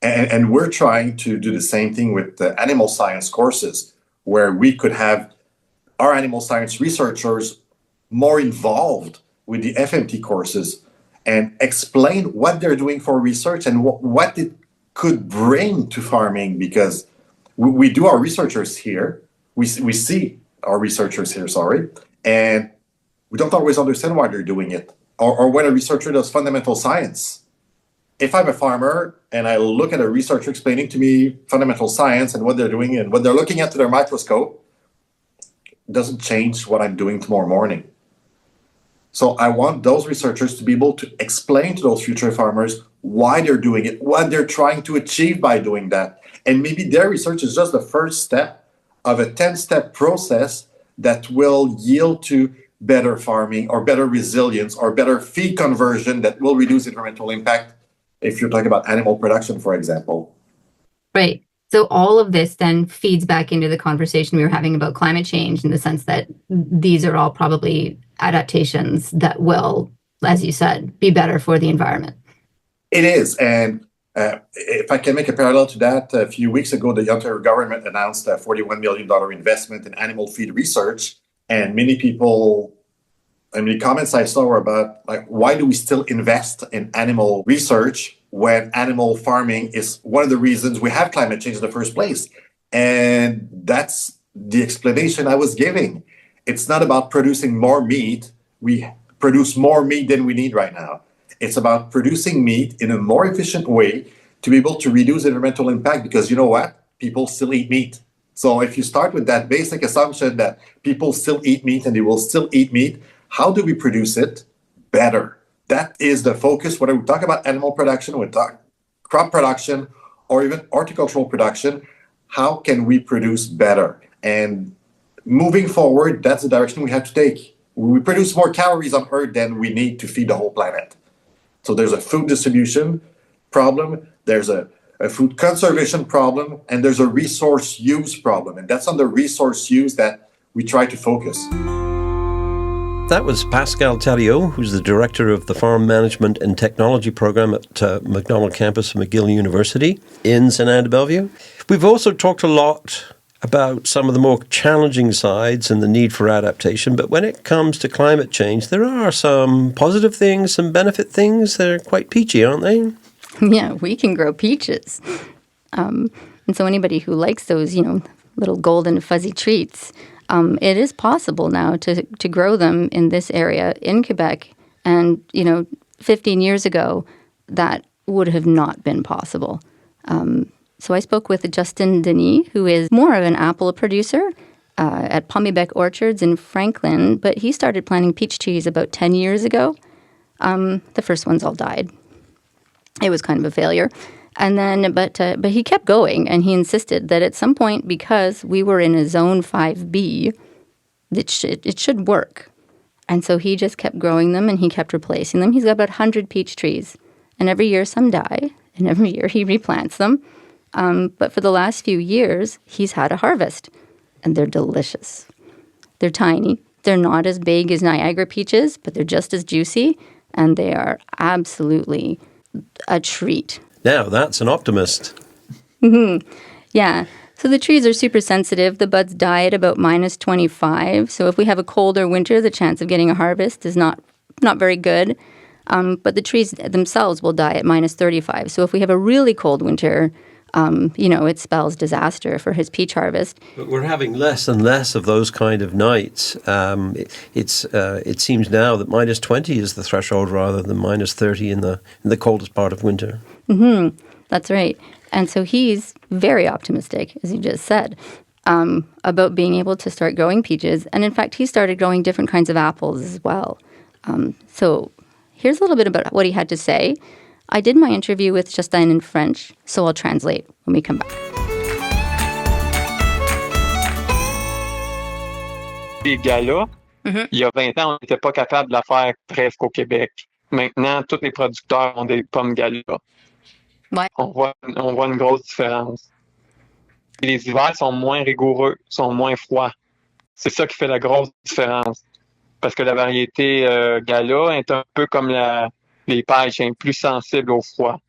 And we're trying to do the same thing with the animal science courses, where we could have our animal science researchers more involved with the FMT courses and explain what they're doing for research and what it could bring to farming, because we do our researchers here, we see our researchers here, and we don't always understand why they're doing it, or when a researcher does fundamental science. If I'm a farmer and I look at a researcher explaining to me fundamental science and what they're doing and what they're looking at through their microscope, it doesn't change what I'm doing tomorrow morning. So I want those researchers to be able to explain to those future farmers why they're doing it, what they're trying to achieve by doing that. And maybe their research is just the first step of a 10-step process that will yield to better farming or better resilience or better feed conversion that will reduce environmental impact if you're talking about animal production, for example. Right. So all of this then feeds back into the conversation we were having about climate change, in the sense that these are all probably adaptations that will, as you said, be better for the environment. It is. And if I can make a parallel to that, a few weeks ago, the Ontario government announced a $41 million investment in animal feed research. And many people, the comments I saw were about, why do we still invest in animal research when animal farming is one of the reasons we have climate change in the first place? And that's the explanation I was giving. It's not about producing more meat. We produce more meat than we need right now. It's about producing meat in a more efficient way to be able to reduce environmental impact, because you know what? People still eat meat. So if you start with that basic assumption that people still eat meat and they will still eat meat, how do we produce it better? That is the focus. Whether we talk about animal production, we talk crop production, or even horticultural production, how can we produce better? And moving forward, that's the direction we have to take. We produce more calories on Earth than we need to feed the whole planet. So there's a food distribution problem, there's a food conservation problem, and there's a resource use problem. And that's on the resource use that we try to focus. That was Pascal Thériault, who's the director of the Farm Management and Technology program at Macdonald campus of McGill University in St. Anne de Bellevue. We've also talked a lot about some of the more challenging sides and the need for adaptation, but when it comes to climate change, there are some positive things, some benefit things. They're quite peachy, aren't they? Yeah, we can grow peaches. And so anybody who likes those, little golden fuzzy treats, it is possible now to grow them in this area in Quebec. And, 15 years ago, that would have not been possible. So I spoke with Justin Denis, who is more of an apple producer at Pomibec Orchards in Franklin, but he started planting peach trees about 10 years ago. The first ones all died. It was kind of a failure. And then, but he kept going, and he insisted that at some point, because we were in a zone 5B, it should work. And so he just kept growing them, and he kept replacing them. He's got about 100 peach trees, and every year some die, and every year he replants them. But for the last few years, he's had a harvest, and they're delicious. They're tiny. They're not as big as Niagara peaches, but they're just as juicy, and they are absolutely a treat. Now, that's an optimist. Mm-hmm. Yeah. So the trees are super sensitive. The buds die at about -25. So if we have a colder winter, the chance of getting a harvest is not very good. But the trees themselves will die at -35. So if we have a really cold winter, it spells disaster for his peach harvest. But we're having less and less of those kind of nights. It seems now that -20 is the threshold rather than -30 in the coldest part of winter. Mm-hmm. That's right. And so he's very optimistic, as you just said, about being able to start growing peaches. And in fact, he started growing different kinds of apples as well. So here's a little bit about what he had to say. I did my interview with Justin in French, so I'll translate when we come back. Les galas, il y a 20 ans, on n'était pas capable de la faire presque au Québec. Maintenant, tous les producteurs ont des pommes galas. Ouais. On voit une grosse différence. Les hivers sont moins rigoureux, sont moins froids. C'est ça qui fait la grosse différence. Parce que la variété gala est un peu comme les pêches, plus sensibles au froid.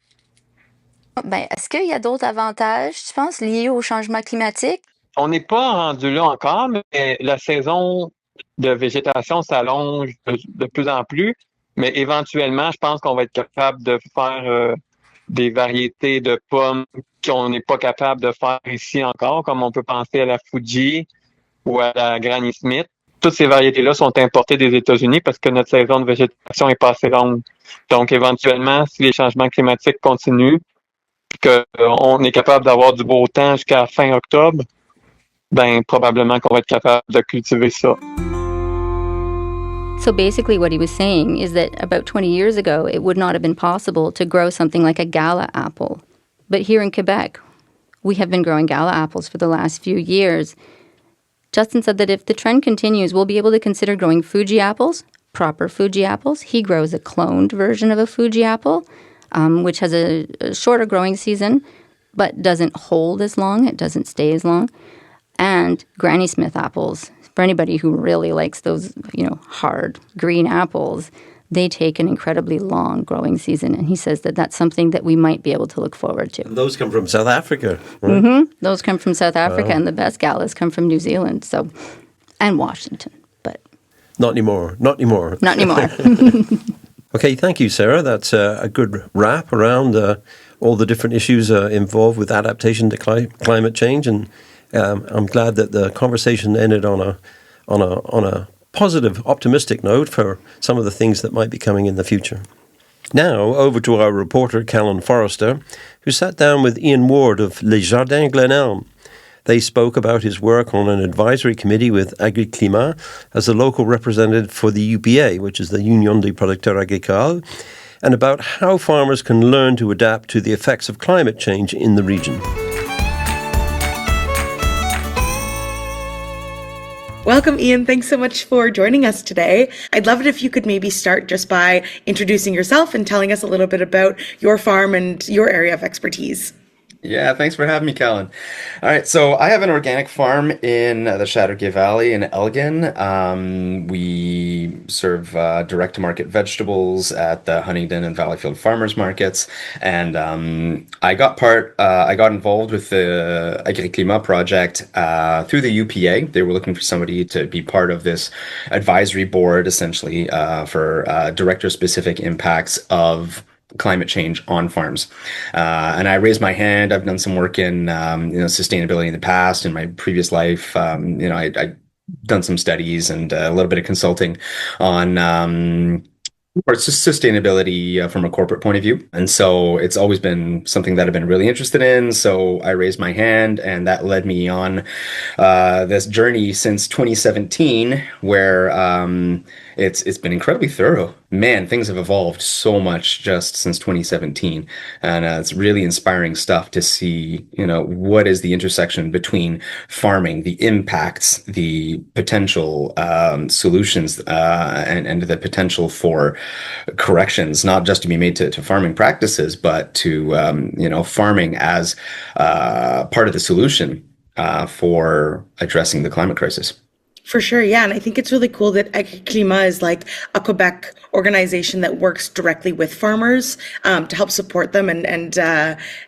Ben, est-ce qu'il y a d'autres avantages, tu penses, liés au changement climatique? On n'est pas rendu là encore, mais la saison de végétation s'allonge de plus en plus. Mais éventuellement, je pense qu'on va être capable de faire des variétés de pommes qu'on n'est pas capable de faire ici encore, comme on peut penser à la Fuji ou à la Granny Smith. Toutes ces variétés-là sont importées des États-Unis parce que notre saison de végétation est pas assez longue. Donc, éventuellement, si les changements climatiques continuent, qu'on est capable d'avoir du beau temps jusqu'à fin octobre, ben probablement qu'on va être capable de cultiver ça. So basically what he was saying is that about 20 years ago, it would not have been possible to grow something like a gala apple. But here in Quebec, we have been growing gala apples for the last few years. Justin said that if the trend continues, we'll be able to consider growing Fuji apples, proper Fuji apples. He grows a cloned version of a Fuji apple, which has a shorter growing season, but doesn't hold as long. It doesn't stay as long. And Granny Smith apples. For anybody who really likes those, hard green apples, they take an incredibly long growing season. And he says that that's something that we might be able to look forward to. And those come from South Africa, right? Mm-hmm. Those come from South Africa, and the best galas come from New Zealand, and Washington. But Not anymore. Not anymore. Okay, thank you, Sarah. That's a good wrap around all the different issues involved with adaptation to climate change, and I'm glad that the conversation ended on a positive, optimistic note for some of the things that might be coming in the future. Now, over to our reporter, Callan Forrester, who sat down with Ian Ward of Les Jardins Glenelm. They spoke about his work on an advisory committee with Agri-climat as a local representative for the UPA, which is the Union des producteurs agricoles, and about how farmers can learn to adapt to the effects of climate change in the region. Welcome, Ian. Thanks so much for joining us today. I'd love it if you could maybe start just by introducing yourself and telling us a little bit about your farm and your area of expertise. Yeah, thanks for having me, Callan. All right, so I have an organic farm in the Chateauguay Valley in Elgin. We serve direct-to-market vegetables at the Huntingdon and Valleyfield farmers markets, and I got involved with the Agri-climat project through the UPA. They were looking for somebody to be part of this advisory board, essentially, for director-specific impacts of climate change on farms. And I raised my hand. I've done some work in sustainability in the past. In my previous life, I done some studies and a little bit of consulting on or sustainability from a corporate point of view. And so it's always been something that I've been really interested in. So I raised my hand, and that led me on this journey since 2017, where it's been incredibly thorough. Man, things have evolved so much just since 2017. And it's really inspiring stuff to see, what is the intersection between farming, the impacts, the potential solutions, and the potential for corrections, not just to be made to farming practices, but to, farming as part of the solution for addressing the climate crisis. For sure, yeah. And I think it's really cool that Agri-climat is like a Quebec organization that works directly with farmers to help support them and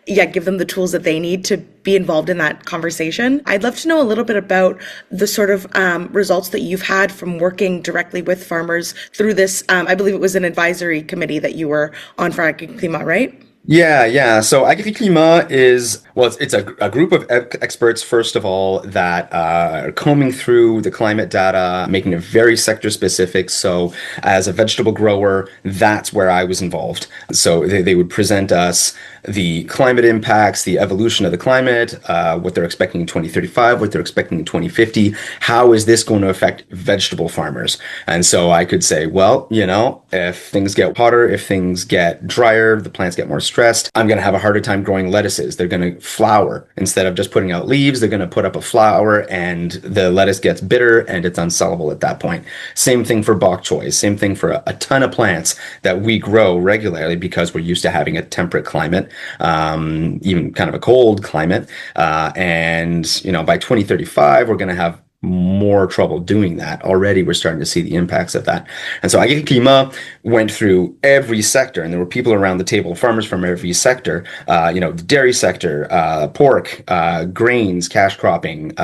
give them the tools that they need to be involved in that conversation. I'd love to know a little bit about the sort of results that you've had from working directly with farmers through this. I believe it was an advisory committee that you were on for Agri-climat, right? Yeah. So Agri-climat is, it's a group of experts, first of all, that are combing through the climate data, making it very sector specific. So as a vegetable grower, that's where I was involved. So they would present us the climate impacts, the evolution of the climate, what they're expecting in 2035, what they're expecting in 2050. How is this going to affect vegetable farmers? And so I could say, if things get hotter, if things get drier, the plants get more stressed, I'm going to have a harder time growing lettuces. They're going to flower. Instead of just putting out leaves, they're going to put up a flower, and the lettuce gets bitter and it's unsellable at that point. Same thing for bok choy. Same thing for a ton of plants that we grow regularly because we're used to having a temperate climate, even kind of a cold climate. And by 2035, we're going to have more trouble doing that. Already we're starting to see the impacts of that. And so Agri-climat went through every sector, and there were people around the table, farmers from every sector, the dairy sector, pork, grains, cash cropping,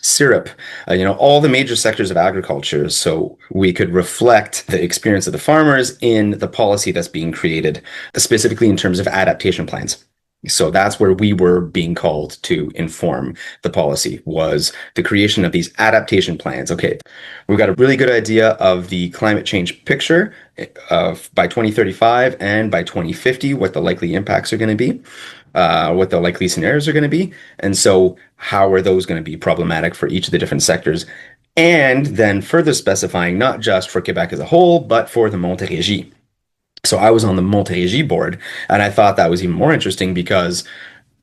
syrup, all the major sectors of agriculture. So we could reflect the experience of the farmers in the policy that's being created, specifically in terms of adaptation plans. So that's where we were being called to inform the policy, was the creation of these adaptation plans. Okay, we've got a really good idea of the climate change picture of by 2035 and by 2050, what the likely impacts are going to be, what the likely scenarios are going to be. And so how are those going to be problematic for each of the different sectors? And then further specifying not just for Quebec as a whole, but for the Montérégie. So I was on the Montérégie board, and I thought that was even more interesting because,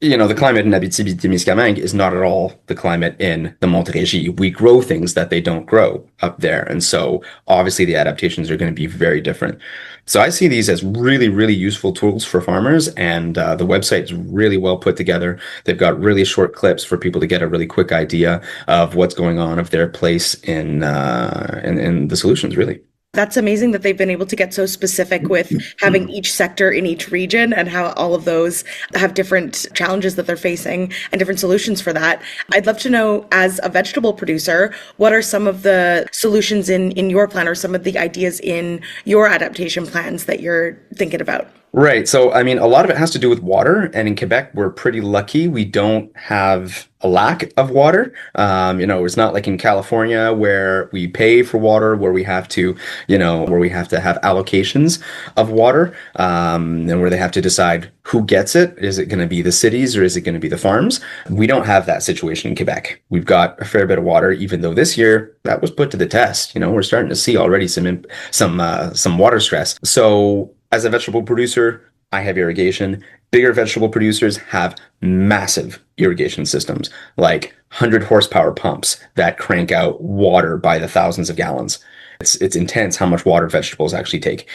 the climate in Abitibi-Témiscamingue is not at all the climate in the Montérégie. We grow things that they don't grow up there. And so obviously the adaptations are going to be very different. So I see these as really, really useful tools for farmers, and the website's really well put together. They've got really short clips for people to get a really quick idea of what's going on, of their place in the solutions, really. That's amazing that they've been able to get so specific with having each sector in each region and how all of those have different challenges that they're facing and different solutions for that. I'd love to know, as a vegetable producer, what are some of the solutions in your plan, or some of the ideas in your adaptation plans that you're thinking about? Right. So, a lot of it has to do with water. And in Quebec, we're pretty lucky. We don't have a lack of water. It's not like in California where we pay for water, where we have to, have allocations of water, and where they have to decide who gets it. Is it going to be the cities or is it going to be the farms? We don't have that situation in Quebec. We've got a fair bit of water, even though this year that was put to the test. We're starting to see already some water stress. So as a vegetable producer, I have irrigation. Bigger vegetable producers have massive irrigation systems, like 100 horsepower pumps that crank out water by the thousands of gallons. It's intense how much water vegetables actually take.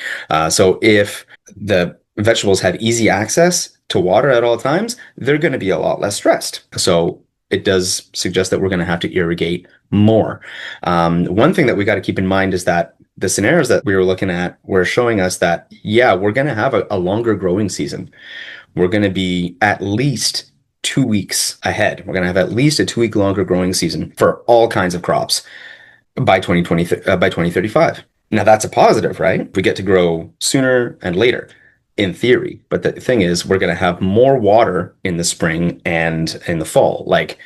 So if the vegetables have easy access to water at all times, they're going to be a lot less stressed. So it does suggest that we're going to have to irrigate more. One thing that we got to keep in mind is that the scenarios that we were looking at were showing us that, yeah, we're going to have a longer growing season. We're going to be at least 2 weeks ahead. We're going to have at least a 2-week longer growing season for all kinds of crops by 2035. Now that's a positive, right? We get to grow sooner and later in theory. But the thing is, we're going to have more water in the spring and in the fall, like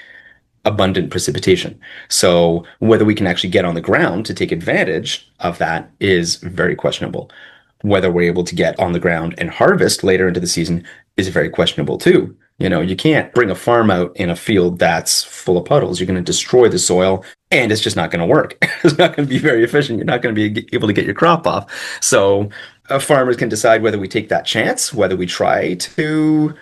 abundant precipitation. So whether we can actually get on the ground to take advantage of that is very questionable. Whether we're able to get on the ground and harvest later into the season is very questionable too. You know, you can't bring a farm out in a field that's full of puddles. You're going to destroy the soil and it's just not going to work. It's not going to be very efficient. You're not going to be able to get your crop off. So farmers can decide whether we take that chance, whether we try to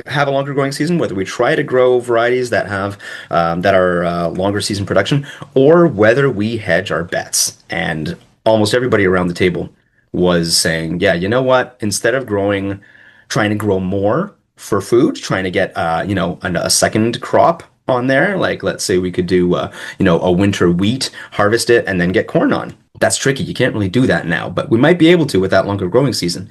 have a longer growing season, whether we try to grow varieties that have that are longer season production, or whether we hedge our bets. And almost everybody around the table was saying, yeah, you know what? Instead of trying to grow more for food, trying to get a second crop on there, like let's say we could do a winter wheat, harvest it, and then get corn on. That's tricky. You can't really do that now, but we might be able to with that longer growing season.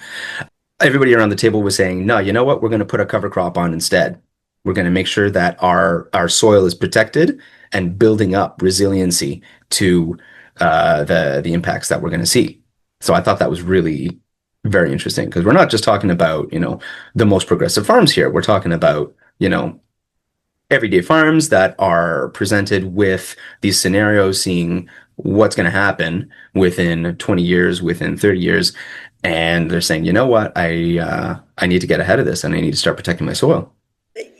Everybody around the table was saying, no, you know what? We're going to put a cover crop on instead. We're going to make sure that our soil is protected and building up resiliency to the impacts that we're going to see. So I thought that was really very interesting, because we're not just talking about, the most progressive farms here. We're talking about, everyday farms that are presented with these scenarios, seeing what's going to happen within 20 years, within 30 years. And they're saying, you know what, I need to get ahead of this and I need to start protecting my soil.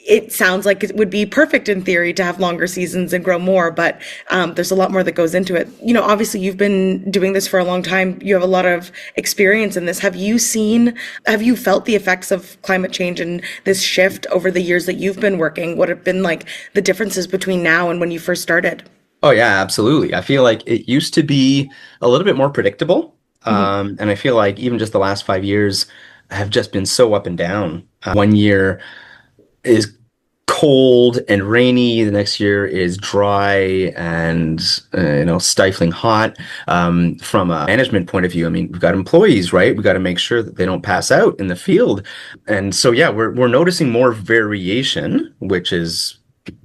It sounds like it would be perfect in theory to have longer seasons and grow more, but there's a lot more that goes into it. Obviously you've been doing this for a long time. You have a lot of experience in this. Have you felt the effects of climate change and this shift over the years that you've been working? What have been like the differences between now and when you first started? Oh yeah, absolutely. I feel like it used to be a little bit more predictable. And I feel like even just the last 5 years have just been so up and down. 1 year is cold and rainy. The next year is dry and stifling hot. From a management point of view, I mean, we've got employees, right? We've got to make sure that they don't pass out in the field. And so, yeah, we're noticing more variation, which is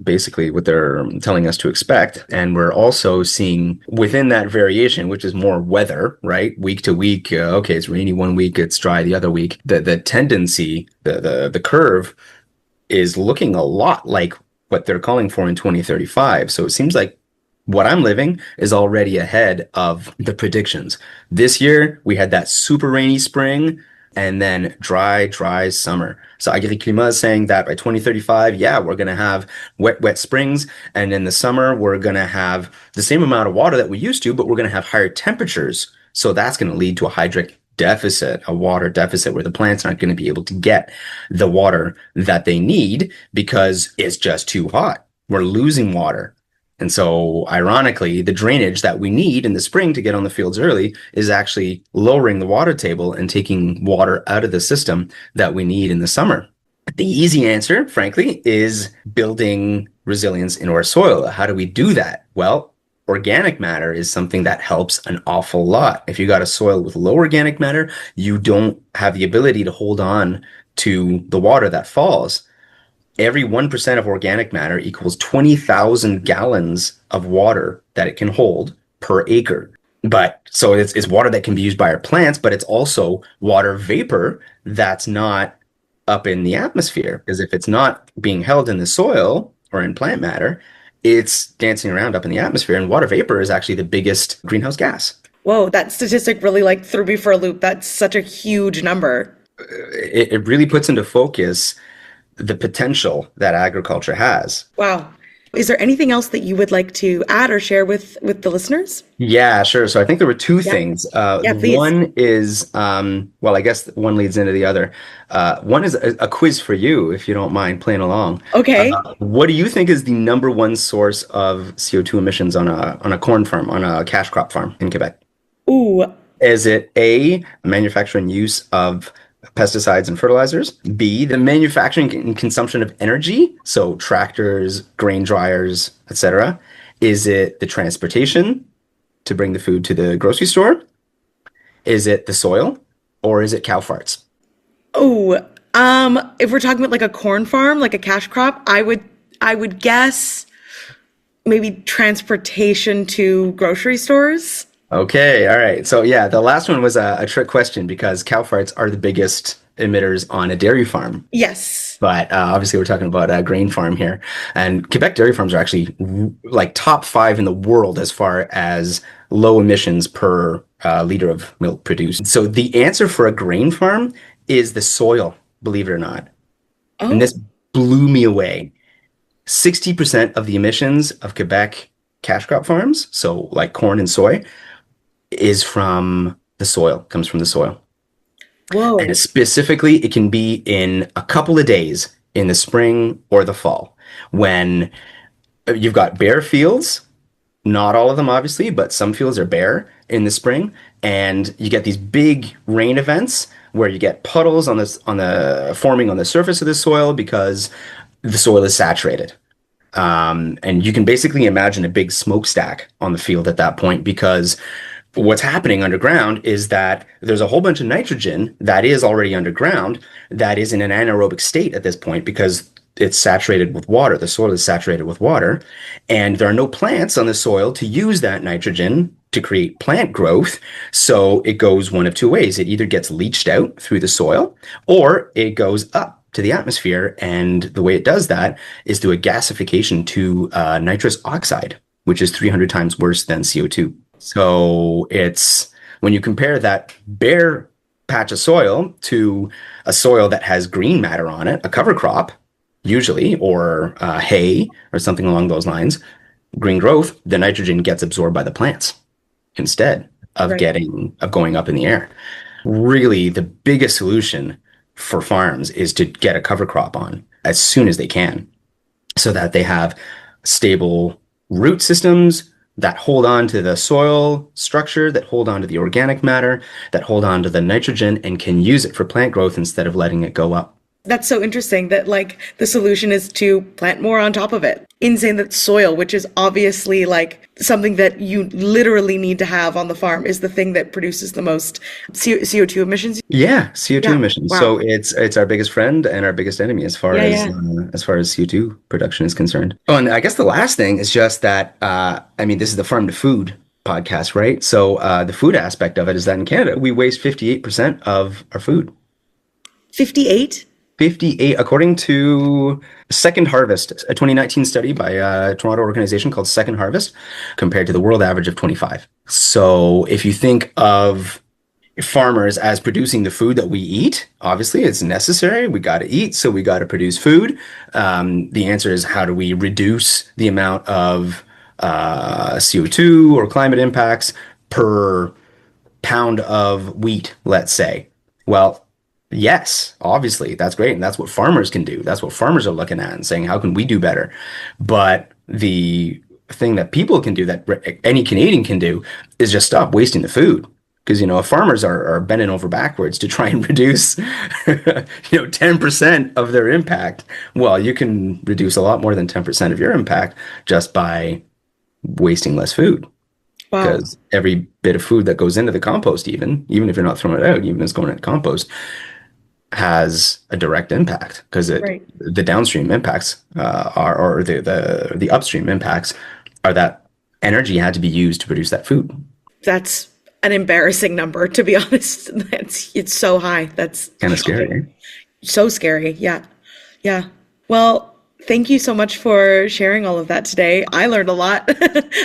basically what they're telling us to expect. And we're also seeing within that variation, which is more weather, right? Week to week, okay, it's rainy 1 week, it's dry the other week. The tendency, the curve is looking a lot like what they're calling for in 2035. So it seems like what I'm living is already ahead of the predictions. This year, we had that super rainy spring and then dry summer. So Agri-climat is saying that by 2035, yeah, we're going to have wet springs. And in the summer, we're going to have the same amount of water that we used to, but we're going to have higher temperatures. So that's going to lead to a hydric deficit, a water deficit, where the plants aren't going to be able to get the water that they need because it's just too hot. We're losing water. And so ironically, the drainage that we need in the spring to get on the fields early is actually lowering the water table and taking water out of the system that we need in the summer. The easy answer, frankly, is building resilience into our soil. How do we do that? Well, organic matter is something that helps an awful lot. If you got a soil with low organic matter, you don't have the ability to hold on to the water that falls. Every 1% of organic matter equals 20,000 gallons of water that it can hold per acre. But so it's water that can be used by our plants, but it's also water vapor that's not up in the atmosphere. Because if it's not being held in the soil or in plant matter, it's dancing around up in the atmosphere, and water vapor is actually the biggest greenhouse gas. Whoa, that statistic really threw me for a loop. That's such a huge number. It really puts into focus the potential that agriculture has. Wow. Is there anything else that you would like to add or share with the listeners? Yeah, sure. So I think there were two things. Please. One is, well, I guess one leads into the other. One is a quiz for you, if you don't mind playing along. Okay. What do you think is the number one source of CO2 emissions on a corn farm, on a cash crop farm in Quebec? Ooh. Is it A, manufacturing use of pesticides and fertilizers? B, the manufacturing and consumption of energy, so tractors, grain dryers, etc. Is it the transportation to bring the food to the grocery store? Is it the soil, or is it cow farts? Oh, if we're talking about like a corn farm, like a cash crop, I would guess maybe transportation to grocery stores. Okay, all right. So yeah, the last one was a trick question because cow farts are the biggest emitters on a dairy farm. Yes. But obviously we're talking about a grain farm here. And Quebec dairy farms are actually like top 5 in the world as far as low emissions per liter of milk produced. So the answer for a grain farm is the soil, believe it or not. Oh. And this blew me away. 60% of the emissions of Quebec cash crop farms, so like corn and soy, is from the soil, comes from the soil. Whoa. And specifically, it can be in a couple of days in the spring or the fall when you've got bare fields, not all of them obviously, but some fields are bare in the spring, and you get these big rain events where you get puddles forming on the surface of the soil because the soil is saturated. And you can basically imagine a big smokestack on the field at that point because what's happening underground is that there's a whole bunch of nitrogen that is already underground that is in an anaerobic state at this point because it's saturated with water. The soil is saturated with water, and there are no plants on the soil to use that nitrogen to create plant growth. So it goes one of two ways. It either gets leached out through the soil or it goes up to the atmosphere. And the way it does that is through a gasification to nitrous oxide, which is 300 times worse than CO2. So it's when you compare that bare patch of soil to a soil that has green matter on it, a cover crop, usually, or hay or something along those lines, green growth, the nitrogen gets absorbed by the plants instead of going up in the air. Really, the biggest solution for farms is to get a cover crop on as soon as they can so that they have stable root systems that hold on to the soil structure, that hold on to the organic matter, that hold on to the nitrogen and can use it for plant growth instead of letting it go up. That's so interesting that like the solution is to plant more on top of it. Insane that soil, which is obviously like something that you literally need to have on the farm, is the thing that produces the most CO2 emissions. Yeah, CO2 emissions. Wow. So it's our biggest friend and our biggest enemy as far as CO2 production is concerned. Oh, and I guess the last thing is just that this is the farm to food podcast, right? So the food aspect of it is that in Canada we waste 58% of our food. 58? 58, according to Second Harvest, a 2019 study by a Toronto organization called Second Harvest, compared to the world average of 25. So if you think of farmers as producing the food that we eat, obviously it's necessary. We got to eat, so we got to produce food. The answer is, how do we reduce the amount of CO2 or climate impacts per pound of wheat, let's say? Well, yes, obviously, that's great. And that's what farmers can do. That's what farmers are looking at and saying, how can we do better? But the thing that people can do, that any Canadian can do, is just stop wasting the food. Because, if farmers are bending over backwards to try and reduce, 10% of their impact, well, you can reduce a lot more than 10% of your impact just by wasting less food. Wow. Because every bit of food that goes into the compost, even if you're not throwing it out, even if it's going into compost, has a direct impact, because the downstream impacts or the upstream impacts are that energy had to be used to produce that food. That's an embarrassing number, to be honest. It's so high. That's kind of scary. So scary. Yeah. Well, thank you so much for sharing all of that today. I learned a lot.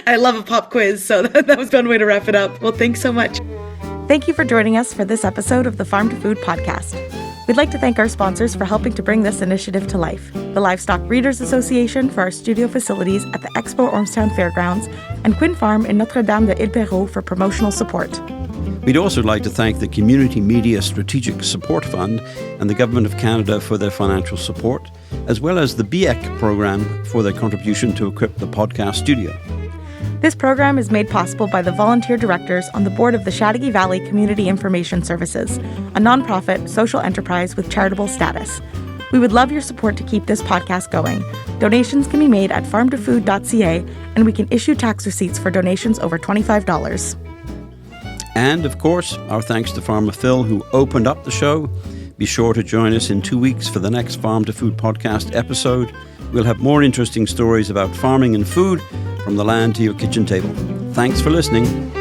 I love a pop quiz, so that was a fun way to wrap it up. Well, thanks so much. Thank you for joining us for this episode of the Farm to Food podcast. We'd like to thank our sponsors for helping to bring this initiative to life. The Livestock Breeders Association for our studio facilities at the Expo Ormstown Fairgrounds, and Quinn Farm in Notre-Dame-de-Ile-Perrot for promotional support. We'd also like to thank the Community Media Strategic Support Fund and the Government of Canada for their financial support, as well as the BEC program for their contribution to equip the podcast studio. This program is made possible by the volunteer directors on the board of the Chateauguay Valley Community Information Services, a nonprofit social enterprise with charitable status. We would love your support to keep this podcast going. Donations can be made at farmtofood.ca, and we can issue tax receipts for donations over $25. And, of course, our thanks to Farmer Phil, who opened up the show. Be sure to join us in 2 weeks for the next Farm to Food podcast episode. We'll have more interesting stories about farming and food from the land to your kitchen table. Thanks for listening.